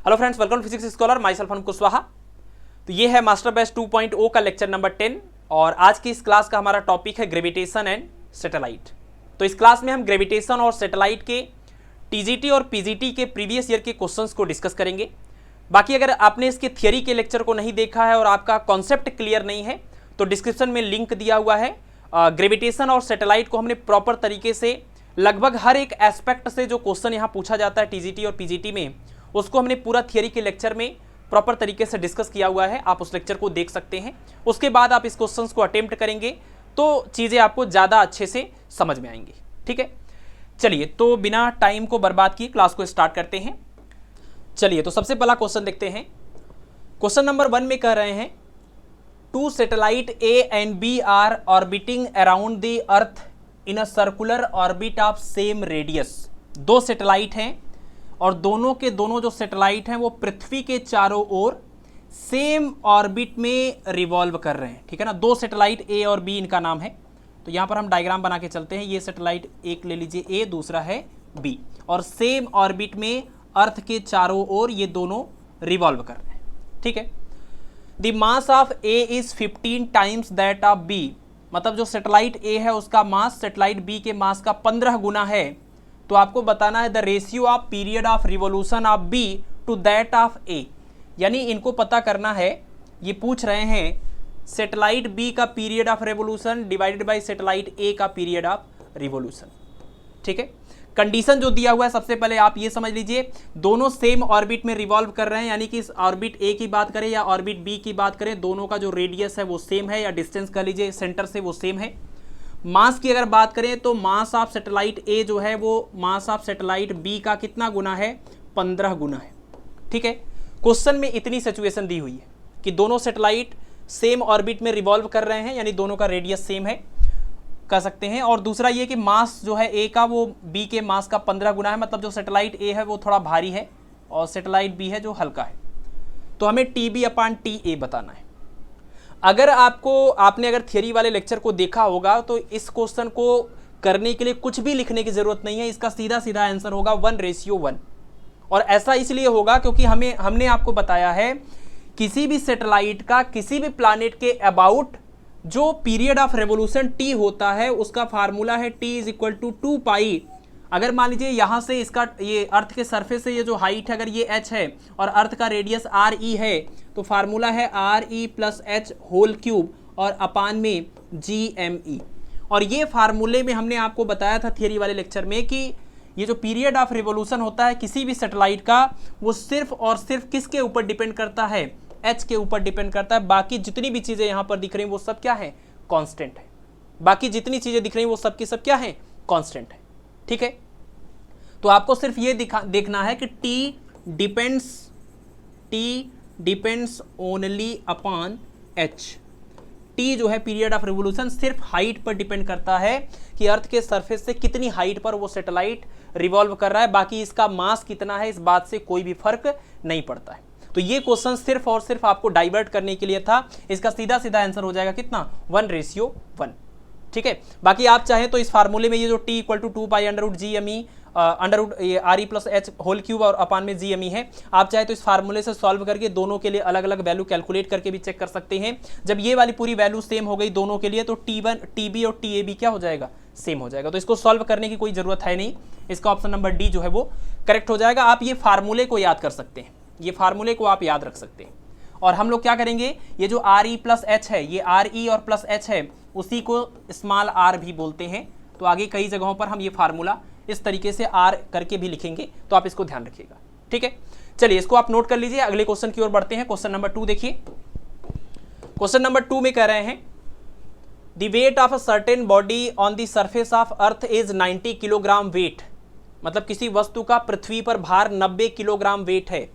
Hello friends, welcome to physics scholar, myself Anup Kushwaha. तो ये है मास्टर बैच 2.0 का लेक्चर नंबर 10 और आज की इस क्लास का हमारा टॉपिक है ग्रेविटेशन एंड सैटेलाइट। तो इस क्लास में हम ग्रेविटेशन और सैटेलाइट के टीजीटी और पीजीटी के प्रीवियस ईयर के क्वेश्चंस को डिस्कस करेंगे। बाकी अगर आपने इसके थियरी के लेक्चर को नहीं देखा है और आपका कॉन्सेप्ट क्लियर नहीं है तो डिस्क्रिप्शन में लिंक दिया हुआ है। ग्रेविटेशन और सैटेलाइट को हमने प्रॉपर तरीके से लगभग हर एक एस्पेक्ट से जो क्वेश्चन यहाँ पूछा जाता है टीजीटी और पीजीटी में, उसको हमने पूरा थियरी के लेक्चर में प्रॉपर तरीके से डिस्कस किया हुआ है। आप उस लेक्चर को देख सकते हैं। उसके बाद आप इस क्वेश्चंस को अटेम्प्ट करेंगे तो चीज़ें आपको ज़्यादा अच्छे से समझ में आएंगी। ठीक है, चलिए तो बिना टाइम को बर्बाद किए क्लास को स्टार्ट करते हैं। चलिए तो सबसे पहला क्वेश्चन देखते हैं। क्वेश्चन नंबर 1 में कह रहे हैं, two satellite A and B are orbiting around the earth in a circular orbit of same radius. दो सैटेलाइट हैं और दोनों के दोनों जो सैटेलाइट हैं वो पृथ्वी के चारों ओर सेम ऑर्बिट में रिवॉल्व कर रहे हैं। ठीक है ना, दो सैटेलाइट ए और बी इनका नाम है। तो यहाँ पर हम डायग्राम बना के चलते हैं। ये सैटेलाइट एक ले लीजिए ए, दूसरा है बी, और सेम ऑर्बिट में अर्थ के चारों ओर ये दोनों रिवॉल्व कर रहे हैं। ठीक है, the mass of A is 15 times that of B. मतलब जो सैटेलाइट ए है उसका मास सैटेलाइट बी के मास का 15 गुना है। तो आपको बताना है the ratio of period of revolution of B to that of A. यानी इनको पता करना है, ये पूछ रहे हैं सैटेलाइट बी का period of revolution divided by satellite A का पीरियड ऑफ रिवोल्यूशन। ठीक है, कंडीशन जो दिया हुआ है सबसे पहले आप ये समझ लीजिए, दोनों सेम ऑर्बिट में रिवॉल्व कर रहे हैं। यानी कि इस ऑर्बिट ए की बात करें या ऑर्बिट बी की बात करें, दोनों का जो रेडियस है वो सेम है, या डिस्टेंस कह लीजिए सेंटर से वो सेम है। मास की अगर बात करें तो मास ऑफ सैटेलाइट ए जो है वो मास ऑफ सैटेलाइट बी का कितना गुना है? 15 गुना है। ठीक है, क्वेश्चन में इतनी सिचुएशन दी हुई है कि दोनों सैटेलाइट सेम ऑर्बिट में रिवॉल्व कर रहे हैं, यानी दोनों का रेडियस सेम है कह सकते हैं। और दूसरा ये कि मास जो है ए का वो बी के मास का 15 गुना है। मतलब जो सैटेलाइट ए है वो थोड़ा भारी है और सैटेलाइट बी है जो हल्का है। तो हमें T B upon T A बताना है। अगर आपने अगर थियरी वाले लेक्चर को देखा होगा तो इस क्वेश्चन को करने के लिए कुछ भी लिखने की जरूरत नहीं है। इसका सीधा सीधा आंसर होगा 1:1। और ऐसा इसलिए होगा क्योंकि हमने आपको बताया है किसी भी सैटेलाइट का किसी भी प्लैनेट के अबाउट जो पीरियड ऑफ रेवोल्यूशन टी होता है उसका फार्मूला है टी इज इक्वल टू 2 पाई। अगर मान लीजिए यहाँ से इसका ये अर्थ के सरफेस से ये जो हाइट है अगर ये h है और अर्थ का रेडियस आर ई है तो फार्मूला है R E plus H whole cube और अपान में जी एम ई। और ये फार्मूले में हमने आपको बताया था थियरी वाले लेक्चर में कि ये जो पीरियड ऑफ रिवोल्यूशन होता है किसी भी सैटेलाइट का वो सिर्फ और सिर्फ किसके ऊपर डिपेंड करता है? एच के ऊपर डिपेंड करता है। बाकी जितनी भी चीज़ें यहाँ पर दिख रही हैं वो सब क्या है? कांस्टेंट है। बाकी जितनी चीज़ें दिख रही हैं वो सब की सब क्या है? कांस्टेंट है। ठीक है, तो आपको सिर्फ ये देखना है कि T depends only upon H. T जो है पीरियड ऑफ रिवोल्यूशन सिर्फ हाइट पर डिपेंड करता है कि अर्थ के सरफेस से कितनी हाइट पर वो सैटेलाइट रिवॉल्व कर रहा है। बाकी इसका मास कितना है इस बात से कोई भी फर्क नहीं पड़ता है। तो ये क्वेश्चन सिर्फ और सिर्फ आपको डाइवर्ट करने के लिए था। इसका सीधा सीधा आंसर हो जाएगा कितना? 1:1। ठीक है, बाकी आप चाहें तो इस फार्मूले में ये जो T equal to 2 pi under root G M E under root R E plus H whole cube और अपान में जी एम ई है, आप चाहे तो इस फार्मूले से सॉल्व करके दोनों के लिए अलग अलग वैल्यू कैलकुलेट करके भी चेक कर सकते हैं। जब ये वाली पूरी वैल्यू सेम हो गई दोनों के लिए तो टी1 टी बी और टी ए बी क्या हो जाएगा? सेम हो जाएगा। तो इसको सॉल्व करने की कोई जरूरत है नहीं। इसका ऑप्शन नंबर डी जो है वो करेक्ट हो जाएगा। आप ये फार्मूले को याद कर सकते हैं, ये फार्मूले को आप याद रख सकते हैं। और हम लोग क्या करेंगे, ये जो आर ई प्लस एच है, ये आर ई और प्लस एच है उसी को स्मॉल आर भी बोलते हैं। तो आगे कई जगहों पर हम ये फार्मूला इस तरीके से आर करके भी लिखेंगे, तो आप इसको ध्यान रखिएगा। ठीक है, चलिए इसको आप नोट कर लीजिए। अगले क्वेश्चन की ओर बढ़ते हैं। क्वेश्चन नंबर 2 देखिए। क्वेश्चन नंबर 2 में कह रहे हैं the weight of a certain body on the surface of earth is 90 kilogram weight. मतलब किसी वस्तु का पृथ्वी पर भार 90 किलोग्राम वेट है।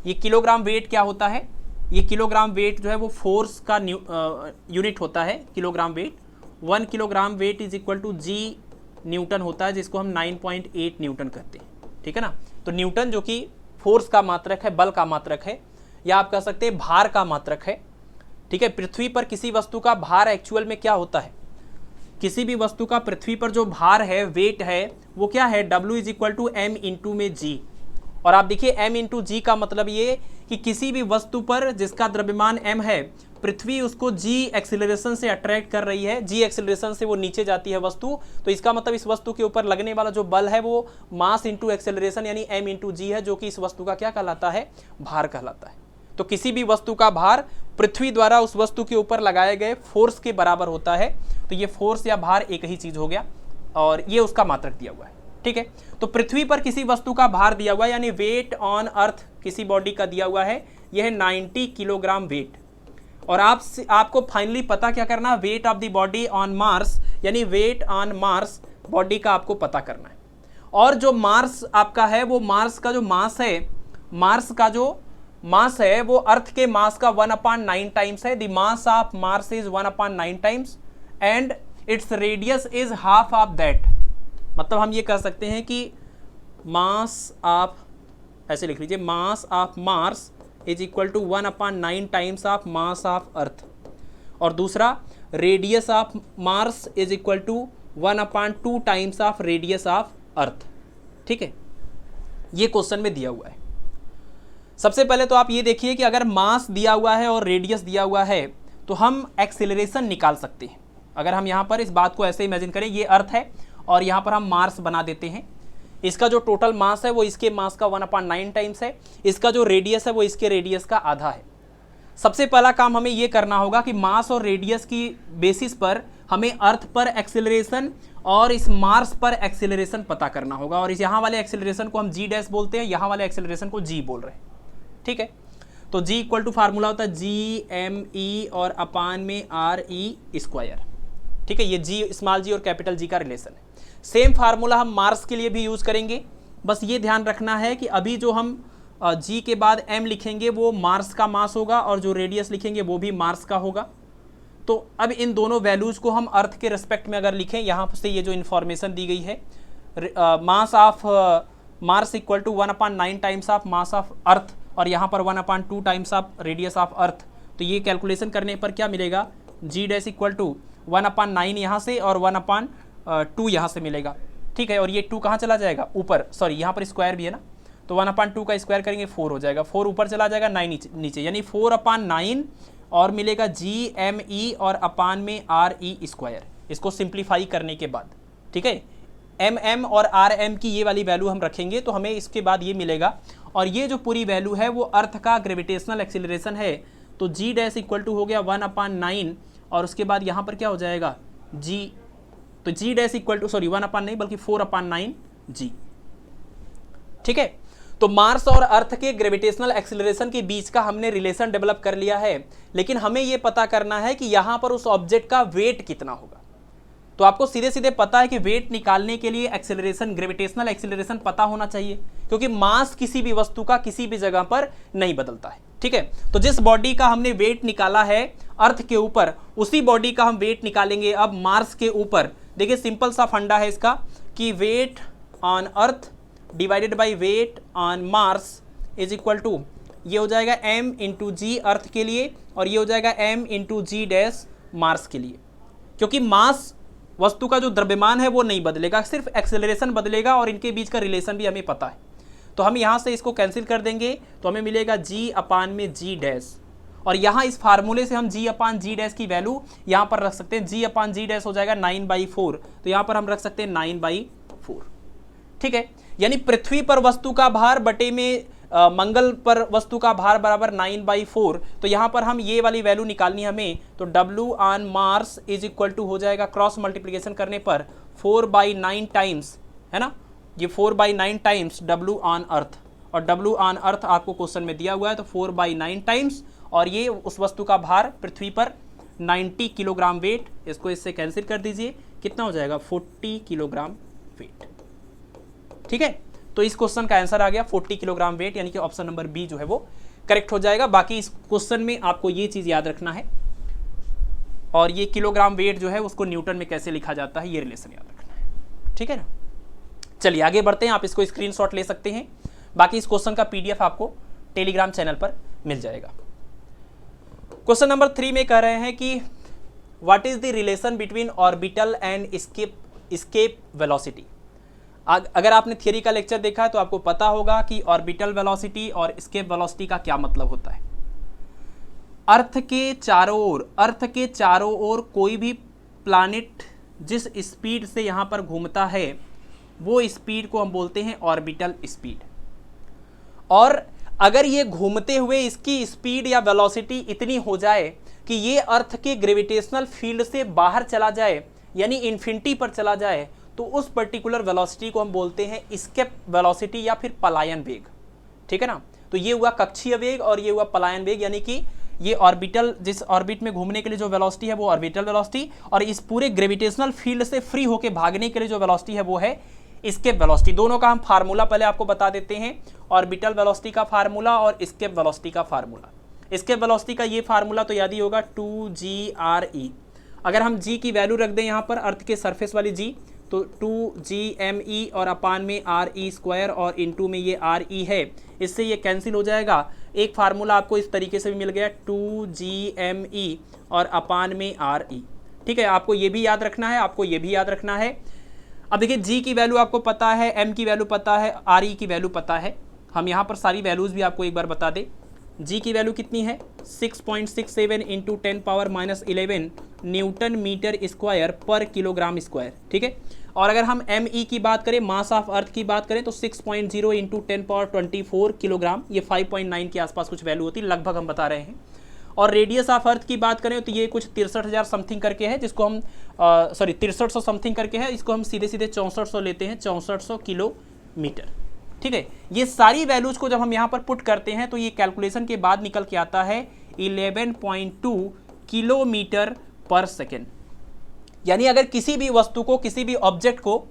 ये किलोग्राम वेट क्या होता है? ये किलोग्राम वेट जो है वो फोर्स का यूनिट होता है। Kilogram weight 1 kilogram weight is equal to g newton होता है, जिसको हम 9.8 न्यूटन कहते हैं। ठीक है ना, तो न्यूटन जो कि फोर्स का मात्रक है, बल का मात्रक है, या आप कह सकते हैं भार का मात्रक है। ठीक है, पृथ्वी पर किसी वस्तु का भार एक्चुअल में क्या होता है? किसी भी वस्तु का पृथ्वी पर जो भार है, वेट है, वो क्या है? W is equal to M into में जी। और आप देखिए m इंटू जी का मतलब ये कि किसी भी वस्तु पर जिसका द्रव्यमान m है, पृथ्वी उसको g एक्सिलरेशन से अट्रैक्ट कर रही है, g एक्सिलरेशन से वो नीचे जाती है वस्तु, तो इसका मतलब इस वस्तु के ऊपर लगने वाला जो बल है वो मास इंटू एक्सिलरेशन यानी m इंटू जी है, जो कि इस वस्तु का क्या कहलाता है, भार कहलाता है। तो किसी भी वस्तु का भार पृथ्वी द्वारा उस वस्तु के ऊपर लगाए गए फोर्स के बराबर होता है। तो ये फोर्स या भार एक ही चीज हो गया और ये उसका मात्रक दिया हुआ है। ठीक है, तो पृथ्वी पर किसी वस्तु का भार दिया हुआ है यानी वेट ऑन अर्थ किसी बॉडी का दिया हुआ है, यह है 90 किलोग्राम वेट। और आपको फाइनली पता क्या करना, weight of the body on Mars यानी वेट ऑन मार्स बॉडी का आपको पता करना है। और जो मार्स आपका है वो मार्स का जो मास है, मार्स का जो मास है वो अर्थ के मास का 1/9 टाइम्स है। The mass of Mars is 1/9 times and its radius is half of that. मतलब हम ये कह सकते हैं कि मास ऑफ, ऐसे लिख लीजिए, mass of Mars is equal to 1/9 times of mass of earth. और दूसरा, radius of Mars is equal to 1/2 times of radius of earth. ठीक है, ये क्वेश्चन में दिया हुआ है। सबसे पहले तो आप ये देखिए कि अगर मास दिया हुआ है और रेडियस दिया हुआ है तो हम एक्सेलरेशन निकाल सकते हैं। अगर हम यहाँ पर इस बात को ऐसे इमेजिन करें, ये अर्थ है और यहाँ पर हम मार्स बना देते हैं, इसका जो टोटल मास है वो इसके मास का 1/9 टाइम्स है, इसका जो रेडियस है वो इसके रेडियस का आधा है। सबसे पहला काम हमें ये करना होगा कि मास और रेडियस की बेसिस पर हमें अर्थ पर एक्सेलरेशन और इस मार्स पर एक्सेलरेशन पता करना होगा। और इस यहाँ वाले एक्सेलरेशन को हम जी डैश बोलते हैं, यहाँ वाले एक्सेलरेशन को जी बोल रहे हैं। ठीक है, तो जी इक्वल टू फार्मूला होता है जी एम ई और अपान में आर ई स्क्वायर। ठीक है, ये जी स्मॉल जी और कैपिटल जी का रिलेशन है। सेम फार्मूला हम मार्स के लिए भी यूज करेंगे। बस ये ध्यान रखना है कि अभी जो हम जी के बाद एम लिखेंगे वो मार्स का मास होगा और जो रेडियस लिखेंगे वो भी मार्स का होगा। तो अब इन दोनों वैल्यूज को हम अर्थ के रिस्पेक्ट में अगर लिखें, यहाँ से ये जो इन्फॉर्मेशन दी गई है, mass of Mars equal to 1/9 times of mass of earth और यहाँ पर 1/2 times of radius of earth. तो ये कैलकुलेशन करने पर क्या मिलेगा, जी डैश इक्वल टू 1/9 यहाँ से और 1/2 यहाँ से मिलेगा। ठीक है, और ये 2 कहाँ चला जाएगा, ऊपर, सॉरी यहाँ पर स्क्वायर भी है ना, तो 1/2 का स्क्वायर करेंगे 4 हो जाएगा, 4 ऊपर चला जाएगा, 9 नीचे, यानी 4/9 और मिलेगा जी एम ई और अपान में आर ई स्क्वायर। इसको सिंप्लीफाई करने के बाद, ठीक है, एम एम और आर एम की ये वाली वैल्यू हम रखेंगे तो हमें इसके बाद ये मिलेगा। और ये जो पूरी वैल्यू है वो अर्थ का ग्रेविटेशनल एक्सीलरेशन है। तो जी डैश इक्वल टू हो गया 1/9 और उसके बाद यहाँ पर क्या हो जाएगा जी, तो जी डैश इक्वल टू, सॉरी 1/9 नहीं बल्कि 4/9 जी। ठीक है, तो मार्स और अर्थ के ग्रेविटेशनल एक्सीलरेशन के बीच का हमने रिलेशन डेवलप कर लिया है, लेकिन हमें यह पता करना है कि यहां पर उस ऑब्जेक्ट का वेट कितना होगा। तो आपको सीधे सीधे पता है कि वेट निकालने के लिए एक्सीलरेशन, ग्रेविटेशनल एक्सीलरेशन पता होना चाहिए, क्योंकि मास किसी भी वस्तु का किसी भी जगह पर नहीं बदलता है। ठीक है, तो जिस बॉडी का हमने वेट निकाला है अर्थ के ऊपर, उसी बॉडी का हम वेट निकालेंगे अब मार्स के ऊपर। देखिए सिंपल सा फंडा है इसका कि weight on earth divided by weight on Mars is equal to, ये हो जाएगा m इंटू जी अर्थ के लिए और ये हो जाएगा m इंटू जी डैश मार्स के लिए। क्योंकि मास वस्तु का जो द्रव्यमान है वो नहीं बदलेगा, सिर्फ एक्सेलरेशन बदलेगा और इनके बीच का रिलेशन भी हमें पता है। तो हम यहाँ से इसको कैंसिल कर देंगे तो हमें मिलेगा g अपान में जी डैश, और यहाँ इस फार्मूले से हम g अपान जी डैश की वैल्यू यहाँ पर रख सकते हैं। g अपान जी डैश हो जाएगा 9/4, तो यहाँ पर हम रख सकते हैं 9/4। ठीक है, यानी पृथ्वी पर वस्तु का भार बटे में मंगल पर वस्तु का भार बराबर 9/4। तो यहाँ पर हम ये वाली वैल्यू निकालनी हमें, तो W on Mars is equal to हो जाएगा क्रॉस मल्टीप्लिकेशन करने पर 4/9 टाइम्स, है ना, ये 4/9 टाइम्स W ऑन अर्थ, और W ऑन अर्थ आपको क्वेश्चन में दिया हुआ है तो 4/9 टाइम्स, और ये उस वस्तु का भार पृथ्वी पर 90 किलोग्राम वेट। इसको इससे कैंसिल कर दीजिए, कितना हो जाएगा 40 किलोग्राम वेट। ठीक है, तो इस क्वेश्चन का आंसर आ गया 40 किलोग्राम वेट, यानी कि ऑप्शन नंबर बी जो है वो करेक्ट हो जाएगा। बाकी इस क्वेश्चन में आपको ये चीज याद रखना है, और ये किलोग्राम वेट जो है उसको न्यूटन में कैसे लिखा जाता है ये रिलेशन याद रखना है। ठीक है ना, चलिए आगे बढ़ते हैं। आप इसको स्क्रीनशॉट ले सकते हैं, बाकी इस क्वेश्चन का पीडीएफ आपको टेलीग्राम चैनल पर मिल जाएगा। क्वेश्चन नंबर 3 में कह रहे हैं कि what is the relation between orbital and escape velocity. अगर आपने थियरी का लेक्चर देखा है तो आपको पता होगा कि ऑर्बिटल वेलोसिटी और एस्केप वेलोसिटी का क्या मतलब होता है। अर्थ के चारों ओर कोई भी प्लैनेट जिस स्पीड से यहाँ पर घूमता है वो स्पीड को हम बोलते हैं ऑर्बिटल स्पीड। और अगर ये घूमते हुए इसकी स्पीड या वेलोसिटी इतनी हो जाए कि ये अर्थ के ग्रेविटेशनल फील्ड से बाहर चला जाए, यानी इन्फिनिटी पर चला जाए, तो उस पर्टिकुलर वेलोसिटी को हम बोलते हैं एस्केप वेलोसिटी या फिर पलायन वेग। ठीक है ना। तो ये हुआ कक्षीय वेग और ये हुआ पलायन वेग, यानी कि ये ऑर्बिटल, जिस ऑर्बिट में घूमने के लिए जो वेलोसिटी है वो ऑर्बिटल वेलोसिटी, और इस पूरे ग्रेविटेशनल फील्ड से फ्री होकर भागने के लिए जो वेलोसिटी है वो है एस्केप वेलोसिटी। दोनों का हम फार्मूला पहले आपको बता देते हैं, ऑर्बिटल वेलोसिटी का फार्मूला और एस्केप वेलोसिटी का फार्मूला। एस्केप वेलोसिटी का ये फार्मूला तो याद ही होगा, 2GRE। अगर हम g की वैल्यू रख दें यहाँ पर अर्थ के सरफेस वाली g, तो 2GME और अपान में RE² और इनटू में ये RE है, इससे ये कैंसिल हो जाएगा। एक फार्मूला आपको इस तरीके से भी मिल गया, 2GME और अपान में RE। ठीक है, आपको ये भी याद रखना है, आपको ये भी याद रखना है। अब देखिए g की वैल्यू आपको पता है, m की वैल्यू पता है, RE की वैल्यू पता है। हम यहाँ पर सारी वैल्यूज़ भी आपको एक बार बता दें। g की वैल्यू कितनी है, 6.67 इंटू 10⁻11 न्यूटन मीटर स्क्वायर पर किलोग्राम स्क्वायर। ठीक है, और अगर हम me की बात करें, मास ऑफ अर्थ की बात करें, तो 6.0 इंटू 10⁻24 किलोग्राम, ये 5.9 के आसपास कुछ वैल्यू होती है, लगभग हम बता रहे हैं। और रेडियस ऑफ अर्थ की बात करें तो ये कुछ 63,000 समथिंग करके है, जिसको हम 6300 समथिंग करके है, इसको हम सीधे सीधे 6400 लेते हैं, 6400 किलोमीटर। ठीक है, ये सारी वैल्यूज को जब हम यहाँ पर पुट करते हैं तो ये कैलकुलेशन के बाद निकल के आता है 11.2 किलोमीटर पर सेकेंड। यानी अगर किसी भी वस्तु को, किसी भी ऑब्जेक्ट को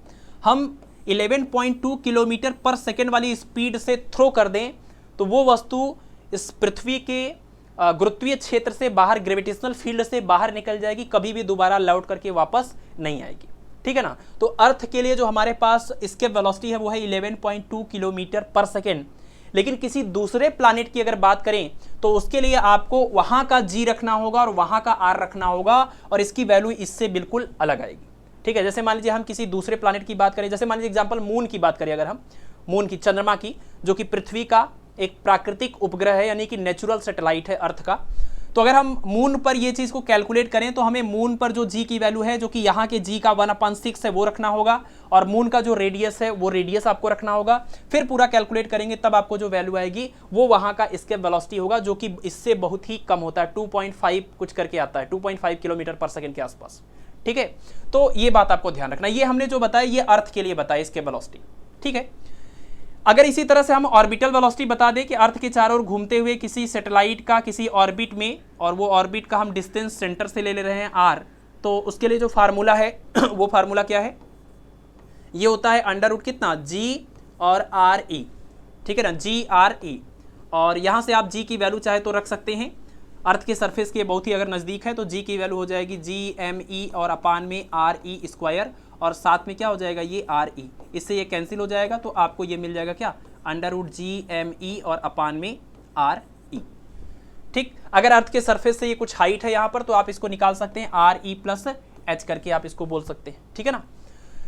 हम 11.2 किलोमीटर पर सेकेंड वाली स्पीड से थ्रो कर दें तो वो वस्तु इस पृथ्वी के गुरुत्वीय क्षेत्र से बाहर, ग्रेविटेशनल फील्ड से बाहर निकल जाएगी, कभी भी दोबारा लौट करके वापस नहीं आएगी। ठीक है ना। तो अर्थ के लिए जो हमारे पास एस्केप वेलोसिटी है वो है 11.2 किलोमीटर पर सेकेंड। लेकिन किसी दूसरे प्लैनेट की अगर बात करें तो उसके लिए आपको वहां का g रखना होगा और वहां का r रखना होगा, और इसकी वैल्यू इससे बिल्कुल अलग आएगी। ठीक है, जैसे मान लीजिए हम किसी दूसरे प्लैनेट की बात करें, जैसे मान लीजिए एग्जांपल मून की बात करें, अगर हम मून की, चंद्रमा की, जो कि पृथ्वी का एक प्राकृतिक उपग्रह है, यानी कि नेचुरल सैटेलाइट है अर्थ का। तो अगर हम मून पर ये चीज़ को कैलकुलेट करें तो हमें मून पर जो g की वैल्यू है, जो कि यहाँ के g का 1/6 है, वो रखना होगा, और मून का जो रेडियस है वो रेडियस आपको रखना होगा। फिर पूरा कैलकुलेट करेंगे तब आपको जो वैल्यू आएगी वो वहाँ का एस्केप वेलोसिटी होगा, जो कि इससे बहुत ही कम होता है, 2.5 कुछ करके आता है, 2.5 किलोमीटर पर सेकेंड के आसपास। ठीक है, तो ये बात आपको ध्यान रखना। ये हमने जो बताया ये अर्थ के लिए बताया एस्केप वेलोसिटी। ठीक है, अगर इसी तरह से हम ऑर्बिटल वेलोसिटी बता दें कि अर्थ के चारों ओर घूमते हुए किसी सैटेलाइट का किसी ऑर्बिट में, और वो ऑर्बिट का हम डिस्टेंस सेंटर से ले रहे हैं r, तो उसके लिए जो फार्मूला है वो फार्मूला क्या है, ये होता है अंडर रूट कितना, g और RE। ठीक है ना, GRE। और यहाँ से आप g की वैल्यू चाहे तो रख सकते हैं, अर्थ के सरफेस के बहुत ही अगर नज़दीक है तो g की वैल्यू हो जाएगी GME और अपान में RE², और साथ में क्या हो जाएगा, ये RE, इससे ये कैंसिल हो जाएगा, तो आपको ये मिल जाएगा क्या, √GME और अपान में RE। ठीक, अगर अर्थ के सरफेस से ये कुछ हाइट है यहाँ पर तो आप इसको निकाल सकते हैं, RE+H करके आप इसको बोल सकते हैं। ठीक है ना।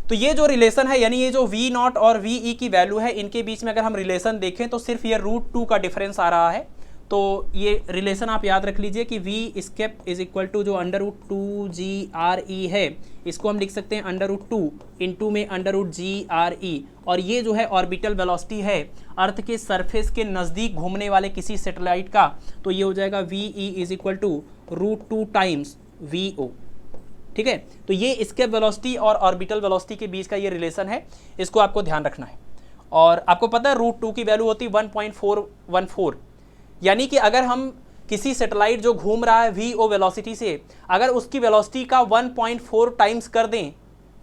तो ये जो रिलेशन है, यानी ये जो V0 और VE की वैल्यू है, इनके बीच में अगर हम रिलेशन देखें तो सिर्फ ये √2 का डिफरेंस आ रहा है। तो ये रिलेशन आप याद रख लीजिए कि V escape is equal to जो √2GRE है, इसको हम लिख सकते हैं √2 इंटू में √GRE, और ये जो है ऑर्बिटल वेलोसिटी है अर्थ के सरफेस के नज़दीक घूमने वाले किसी सैटेलाइट का, तो ये हो जाएगा VE is equal to √2 times VO। ठीक है, तो ये एस्केप वेलोसिटी और ऑर्बिटल वेलोसिटी के बीच का ये रिलेशन है, इसको आपको ध्यान रखना है। और आपको पता है √2 की वैल्यू होती है 1.414, यानी कि अगर हम किसी सैटेलाइट जो घूम रहा है VO वेलोसिटी से, अगर उसकी वेलोसिटी का 1.4 टाइम्स कर दें,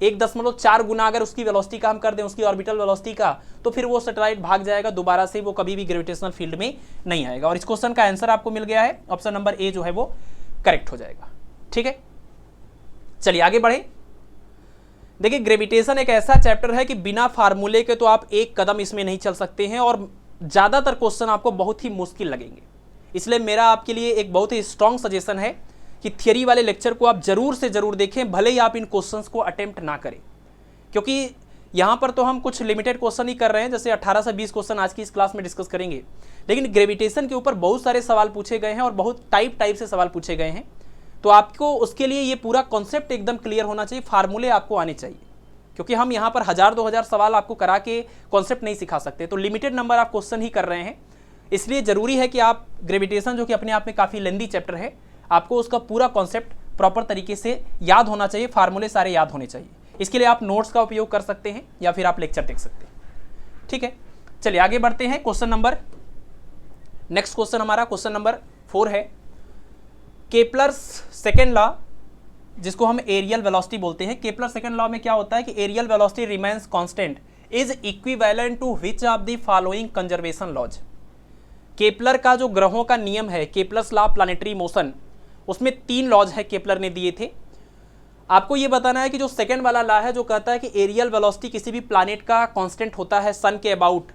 1.4 गुना अगर उसकी वेलोसिटी का हम कर दें उसकी ऑर्बिटल वेलोसिटी का, तो फिर वो सैटेलाइट भाग जाएगा दोबारा से, वो कभी भी ग्रेविटेशनल फील्ड में नहीं आएगा। और इस क्वेश्चन का आंसर आपको मिल गया है, ऑप्शन नंबर ए जो है वो करेक्ट हो जाएगा। ठीक है, चलिए आगे बढ़े। देखिए, ग्रेविटेशन एक ऐसा चैप्टर है कि बिना फार्मूले के तो आप एक कदम इसमें नहीं चल सकते हैं, और ज़्यादातर क्वेश्चन आपको बहुत ही मुश्किल लगेंगे। इसलिए मेरा आपके लिए एक बहुत ही स्ट्रॉन्ग सजेशन है कि थियरी वाले लेक्चर को आप जरूर से ज़रूर देखें, भले ही आप इन क्वेश्चंस को अटेम्प्ट ना करें, क्योंकि यहाँ पर तो हम कुछ लिमिटेड क्वेश्चन ही कर रहे हैं, जैसे 18 से 20 क्वेश्चन आज की इस क्लास में डिस्कस करेंगे, लेकिन ग्रेविटेशन के ऊपर बहुत सारे सवाल पूछे गए हैं और बहुत टाइप से सवाल पूछे गए हैं। तो आपको उसके लिए ये पूरा कॉन्सेप्ट एकदम क्लियर होना चाहिए, फार्मूले आपको आने चाहिए, क्योंकि हम यहाँ पर 1000-2000 सवाल आपको करा के कॉन्सेप्ट नहीं सिखा सकते। तो लिमिटेड नंबर आप क्वेश्चन ही कर रहे हैं, इसलिए ज़रूरी है कि आप ग्रेविटेशन, जो कि अपने आप में काफ़ी लेंदी चैप्टर है, आपको उसका पूरा कॉन्सेप्ट प्रॉपर तरीके से याद होना चाहिए, फार्मूले सारे याद होने चाहिए। इसके लिए आप नोट्स का उपयोग कर सकते हैं या फिर आप लेक्चर देख सकते हैं। ठीक है, चलिए आगे बढ़ते हैं। नेक्स्ट क्वेश्चन हमारा क्वेश्चन नंबर 4 है। केपलर्स सेकेंड लॉ, जिसको हम एरियल वेलोसिटी बोलते हैं। केपलर सेकेंड लॉ में क्या होता है कि areal velocity remains constant is equivalent to which of the following conservation laws. Kepler का जो ग्रहों का नियम है, Kepler's law of planetary motion, उसमें 3 लॉज है केपलर ने दिए थे। आपको ये बताना है कि जो सेकंड वाला लॉ है, जो कहता है कि एरियल वेलोसिटी किसी भी प्लैनेट का कांस्टेंट होता है सन के अबाउट,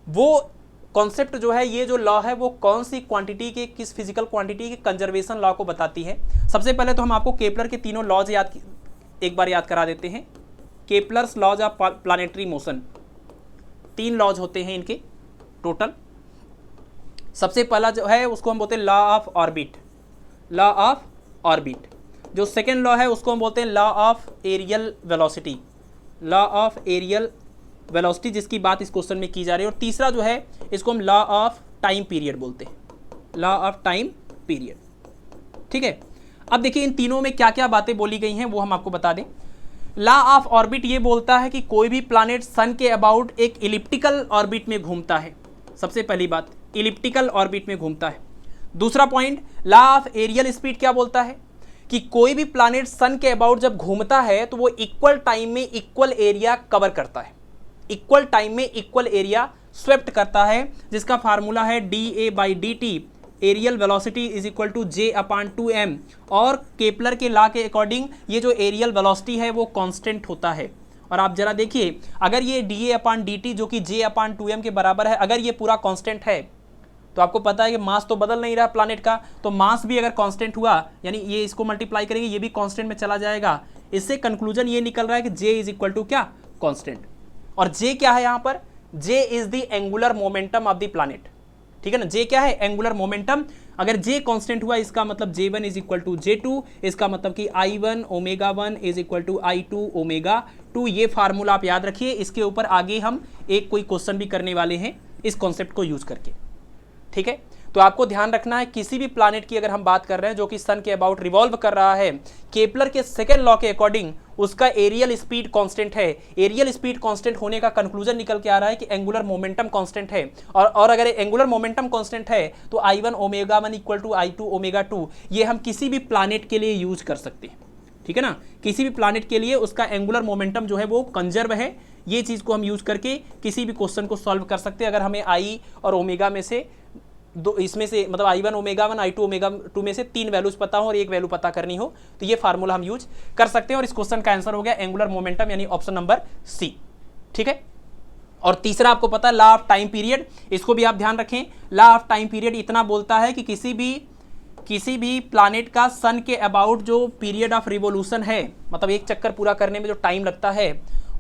वो कॉन्सेप्ट जो है, ये जो लॉ है, वो कौन सी क्वांटिटी के, किस फिजिकल क्वांटिटी के कंजर्वेशन लॉ को बताती है। सबसे पहले तो हम आपको केपलर के तीनों लॉज एक बार याद करा देते हैं। Kepler's laws of planetary motion, 3 laws होते हैं इनके टोटल। सबसे पहला जो है उसको हम बोलते हैं law of orbit, law of orbit. जो सेकेंड लॉ है उसको हम बोलते हैं law of areal velocity, law of areal velocity, जिसकी बात इस क्वेश्चन में की जा रही है। और तीसरा जो है इसको हम लॉ ऑफ टाइम पीरियड बोलते हैं, लॉ ऑफ टाइम पीरियड। ठीक है, अब देखिए इन तीनों में क्या क्या बातें बोली गई हैं वो हम आपको बता दें। लॉ ऑफ ऑर्बिट ये बोलता है कि कोई भी प्लैनेट सन के अबाउट एक इलिप्टिकल ऑर्बिट में घूमता है। सबसे पहली बात, इलिप्टिकल ऑर्बिट में घूमता है। दूसरा point, law of areal speed क्या बोलता है कि कोई भी प्लैनेट सन के अबाउट जब घूमता है तो वो इक्वल टाइम में इक्वल एरिया कवर करता है, इक्वल टाइम में इक्वल एरिया स्वेप्ट करता है, जिसका फार्मूला है dA/dt, areal velocity is equal to J/2m। और केपलर के लॉ के अकॉर्डिंग ये जो एरियल वेलोसिटी है वो कांस्टेंट होता है। और आप जरा देखिए, अगर ये dA/dt जो कि J/2m के बराबर है, अगर ये पूरा कांस्टेंट है, तो आपको पता है कि मास तो बदल नहीं रहा प्लैनेट का, तो मास भी अगर कांस्टेंट हुआ, यानी ये इसको मल्टीप्लाई करेंगे, ये भी कांस्टेंट में चला जाएगा। इससे कंक्लूजन ये निकल रहा है कि J इज इक्वल टू क्या, कांस्टेंट। और J क्या है यहाँ पर, J is the angular momentum of the planet. ठीक है ना, J क्या है, एंगुलर मोमेंटम। अगर J कांस्टेंट हुआ, इसका मतलब J1 is equal to J2, इसका मतलब कि I1 ω1 is equal to I2 ω2। ये फार्मूला आप याद रखिए, इसके ऊपर आगे हम एक कोई क्वेश्चन भी करने वाले हैं इस कॉन्सेप्ट को यूज करके। ठीक है, तो आपको ध्यान रखना है, किसी भी प्लैनेट की अगर हम बात कर रहे हैं जो कि सन के अबाउट रिवॉल्व कर रहा है, केपलर के सेकेंड लॉ के अकॉर्डिंग उसका एरियल स्पीड कांस्टेंट है। एरियल स्पीड कांस्टेंट होने का कंक्लूजन निकल के आ रहा है कि एंगुलर मोमेंटम कांस्टेंट है। और अगर एंगुलर मोमेंटम कांस्टेंट है तो I1 ω1 इक्वल टू I2 ω2, ये हम किसी भी प्लैनेट के लिए यूज कर सकते हैं। ठीक है ना, किसी भी प्लैनेट के लिए उसका एंगुलर मोमेंटम जो है वो कंजर्व है। ये चीज़ को हम यूज करके किसी भी क्वेश्चन को सॉल्व कर सकते हैं। अगर हमें I और ओमेगा में से दो, इसमें से मतलब I1 ω1 I2 ω2 में से 3 वैल्यूज पता हो और एक वैल्यू पता करनी हो, तो ये फार्मूला हम यूज कर सकते हैं। और इस क्वेश्चन का आंसर हो गया एंगुलर मोमेंटम, यानी ऑप्शन नंबर सी। ठीक है, और तीसरा आपको पता है लॉ ऑफ टाइम पीरियड, इसको भी आप ध्यान रखें। लॉ ऑफ टाइम पीरियड इतना बोलता है कि किसी भी प्लैनेट का सन के अबाउट जो पीरियड ऑफ रिवोल्यूशन है, मतलब एक चक्कर पूरा करने में जो टाइम लगता है,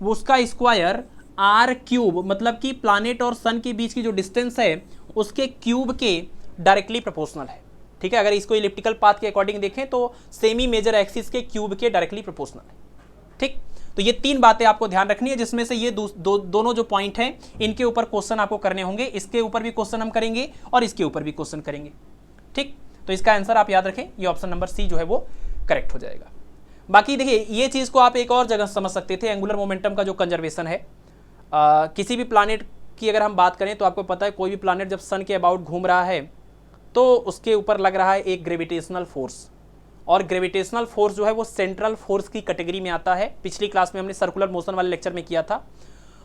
वो उसका स्क्वायर r3, मतलब कि प्लैनेट और सन के बीच की जो डिस्टेंस है उसके क्यूब के डायरेक्टली प्रोपोर्शनल है। ठीक है, अगर इसको इलिप्टिकल पाथ के अकॉर्डिंग देखें तो सेमी मेजर एक्सिस के क्यूब के डायरेक्टली प्रोपोर्शनल है। ठीक, तो ये 3 बातें आपको ध्यान रखनी है, जिसमें से ये दोनों जो पॉइंट हैं इनके ऊपर क्वेश्चन आपको करने होंगे। इसके ऊपर भी क्वेश्चन हम करेंगे और इसके ऊपर भी क्वेश्चन करेंगे। ठीक, तो इसका आंसर आप याद रखें, ये ऑप्शन नंबर सी जो है वो करेक्ट हो जाएगा। बाकी देखिए, ये चीज़ को आप एक और जगह समझ सकते थे, एंगुलर मोमेंटम का जो कंजर्वेशन है। किसी भी प्लैनेट की अगर हम बात करें तो आपको पता है कोई भी प्लैनेट जब सन के अबाउट घूम रहा है तो उसके ऊपर लग रहा है एक ग्रेविटेशनल फोर्स, और ग्रेविटेशनल फोर्स जो है वो सेंट्रल फोर्स की कैटेगरी में आता है। पिछली क्लास में हमने सर्कुलर मोशन वाले लेक्चर में किया था।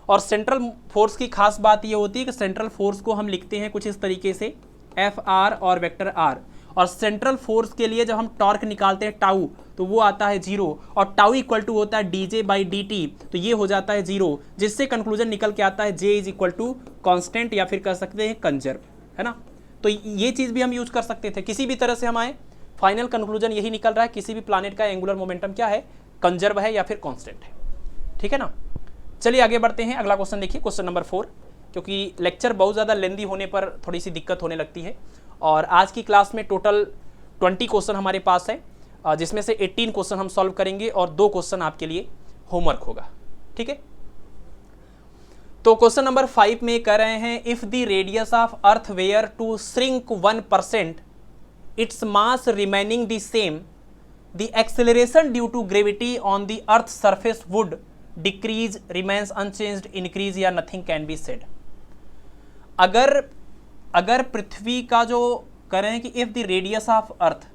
और सेंट्रल फोर्स की खास बात ये होती है कि सेंट्रल फोर्स को हम लिखते हैं कुछ इस तरीके से, Fr और वेक्टर r। और सेंट्रल फोर्स के लिए जब हम टॉर्क निकालते हैं टाउ, तो वो आता है 0, और टाउ इक्वल टू होता है dJ/dt, तो ये हो जाता है 0, जिससे कंक्लूजन निकल के आता है J is equal to constant, या फिर कह सकते हैं कंजर्व, है ना। तो ये चीज़ भी हम यूज कर सकते थे, किसी भी तरह से हम आए, फाइनल कंक्लूजन यही निकल रहा है, किसी भी प्लैनेट का एंगुलर मोमेंटम क्या है, कंजर्व है या फिर कॉन्स्टेंट है। ठीक है ना, चलिए आगे बढ़ते हैं, अगला क्वेश्चन देखिए, क्वेश्चन नंबर 4, क्योंकि लेक्चर बहुत ज़्यादा लेंदी होने पर थोड़ी सी दिक्कत होने लगती है। और आज की क्लास में टोटल 20 क्वेश्चन हमारे पास है, जिसमें से 18 क्वेश्चन हम सॉल्व करेंगे और 2 क्वेश्चन आपके लिए होमवर्क होगा, ठीक है। तो क्वेश्चन नंबर 5 में कह रहे हैं, if the radius of earth were to shrink 1%, its mass remaining the same, the acceleration due to gravity on the earth surface would decrease, remains unchanged, increase या नथिंग कैन बी सेड। अगर पृथ्वी का जो कह रहे हैं कि if the radius of earth,